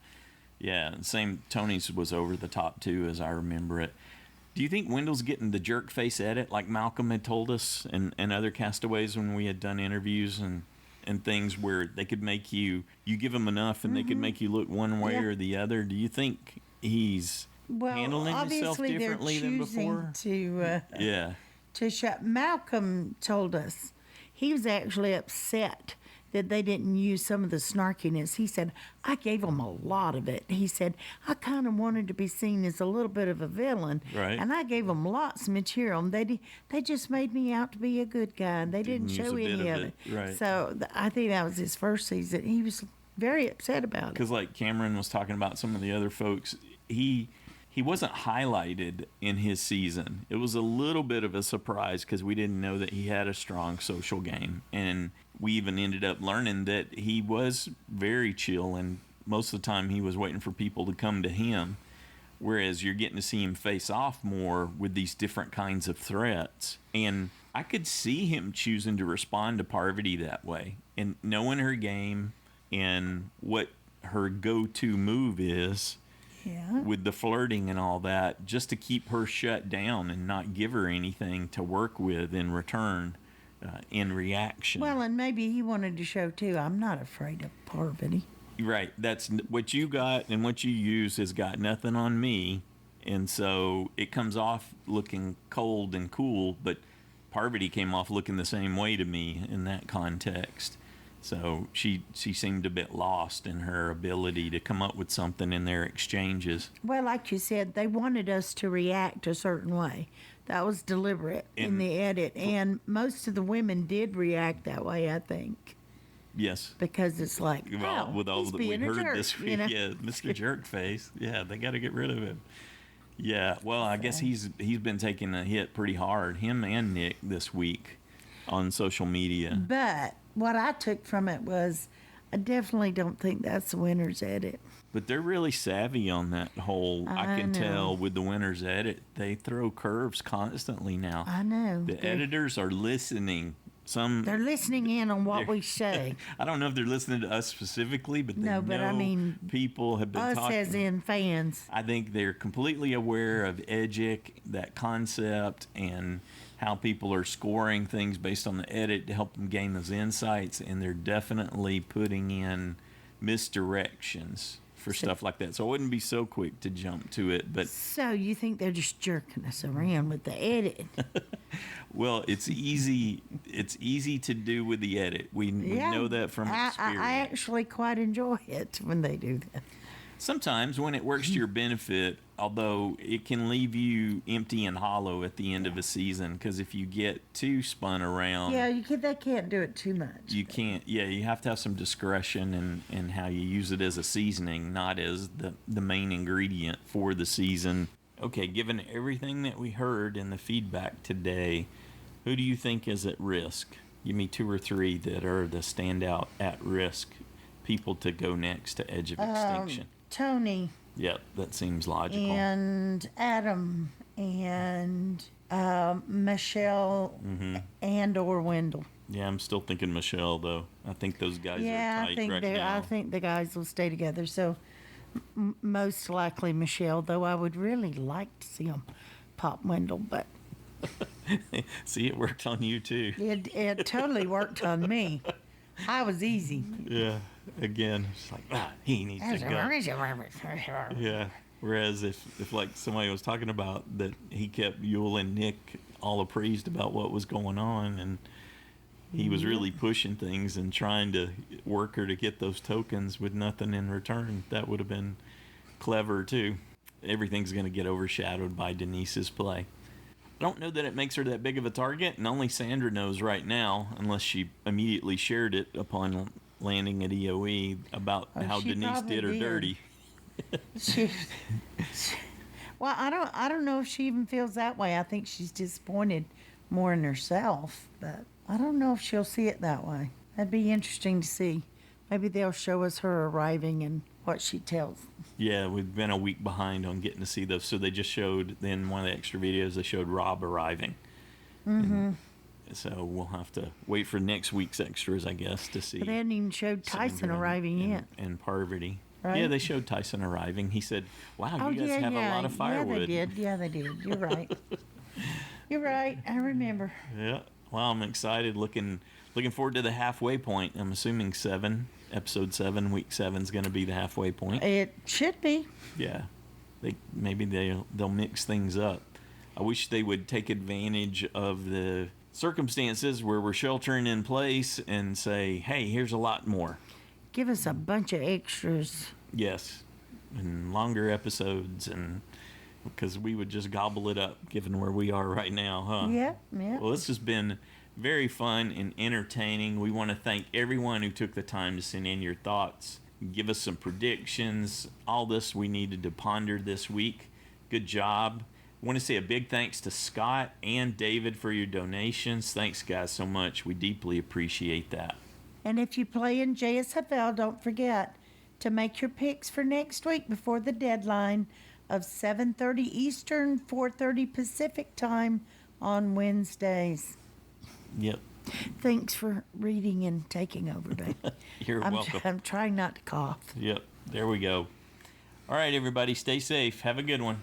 yeah, same. Tony's was over the top too, as I remember it. Do you think Wendell's getting the jerk face edit like Malcolm had told us and other castaways when we had done interviews and things where they could make you give them enough and they could make you look one way or the other? Do you think he's handling himself differently than before? Malcolm told us he was actually upset that they didn't use some of the snarkiness. He said, I gave them a lot of it. He said, I kind of wanted to be seen as a little bit of a villain. Right. And I gave them lots of material. And they just made me out to be a good guy. And they didn't show any of it. Right. So I think that was his first season. He was very upset about it. Because like Cameron was talking about some of the other folks, he wasn't highlighted in his season. It was a little bit of a surprise because we didn't know that he had a strong social game. And we even ended up learning that he was very chill, and most of the time he was waiting for people to come to him. Whereas you're getting to see him face off more with these different kinds of threats. And I could see him choosing to respond to Parvati that way. And knowing her game and what her go-to move is with the flirting and all that, just to keep her shut down and not give her anything to work with in return, in reaction. Well, and maybe he wanted to show, too, I'm not afraid of Parvati. Right. That's what you got, and what you use has got nothing on me. And so it comes off looking cold and cool, but Parvati came off looking the same way to me in that context. So she seemed a bit lost in her ability to come up with something in their exchanges. Well, like you said, they wanted us to react a certain way. That was deliberate in the edit. And most of the women did react that way, I think. Yes. Because it's like, well, with all he's that we being a heard jerk, this week, you know? yeah, Mr. Jerkface. Yeah, they got to get rid of him. Yeah, well, I guess he's been taking a hit pretty hard, him and Nick, this week on social media. But what I took from it was, I definitely don't think that's the winner's edit. But they're really savvy on that whole, I can tell with the winner's edit. They throw curves constantly now. I know. The editors are listening. They're listening in on what we say. I don't know if they're listening to us specifically, but they but I mean, people have been us talking. as in fans. I think they're completely aware of EDGIC, that concept, and how people are scoring things based on the edit to help them gain those insights, and they're definitely putting in misdirections for stuff like that. So I wouldn't be so quick to jump to it. But so you think they're just jerking us around with the edit? Well, it's easy. It's easy to do with the edit. We know that from experience. I actually quite enjoy it when they do that. Sometimes when it works to your benefit, although it can leave you empty and hollow at the end of a season, because if you get too spun around, they can't do it too much. You can't. Yeah, you have to have some discretion in how you use it as a seasoning, not as the main ingredient for the season. Okay, given everything that we heard in the feedback today, who do you think is at risk? Give me 2 or 3 that are the standout at risk people to go next to edge of extinction. Tony. Yep, that seems logical. And Adam and Michelle and or Wendell. Yeah, I'm still thinking Michelle though. I think those guys are tight right now. I think the guys will stay together. So most likely Michelle, though I would really like to see them pop Wendell, but see, it worked on you too. It totally worked on me. I was easy. Yeah. Again, it's like, he needs to go. Yeah. Whereas if like somebody was talking about that he kept Yule and Nick all appraised about what was going on, and he was really pushing things and trying to work her to get those tokens with nothing in return, that would have been clever too. Everything's going to get overshadowed by Denise's play. I don't know that it makes her that big of a target, and only Sandra knows right now, unless she immediately shared it upon landing at EOE about how Denise did her dirty. Well, I don't know if she even feels that way. I think she's disappointed more in herself, but I don't know if she'll see it that way. That'd be interesting to see. Maybe they'll show us her arriving and what she tells. Yeah, we've been a week behind on getting to see those. So they just showed, then one of the extra videos, they showed Rob arriving. Mm-hmm. So we'll have to wait for next week's extras, I guess, to see. But they hadn't even showed Tyson arriving yet. And Parvati. Right? Yeah, they showed Tyson arriving. He said, wow, you guys have a lot of firewood. Yeah, they did. You're right. You're right. I remember. Yeah. Well, I'm excited. Looking forward to the halfway point. I'm assuming episode 7, week 7 is going to be the halfway point. It should be. Yeah. Maybe they'll mix things up. I wish they would take advantage of the circumstances where we're sheltering in place and say, hey, here's a lot more. Give us a bunch of extras. Yes. And longer episodes, and because we would just gobble it up given where we are right now, huh? Yeah. Well, this has been very fun and entertaining. We want to thank everyone who took the time to send in your thoughts give us some predictions. All this we needed to ponder this week. Good job. I want to say a big thanks to Scott and David for your donations. Thanks, guys, so much. We deeply appreciate that. And if you play in JSFL, don't forget to make your picks for next week before the deadline of 7:30 Eastern, 4:30 Pacific time on Wednesdays. Yep. Thanks for reading and taking over, babe. You're welcome. I'm trying not to cough. Yep. There we go. All right, everybody. Stay safe. Have a good one.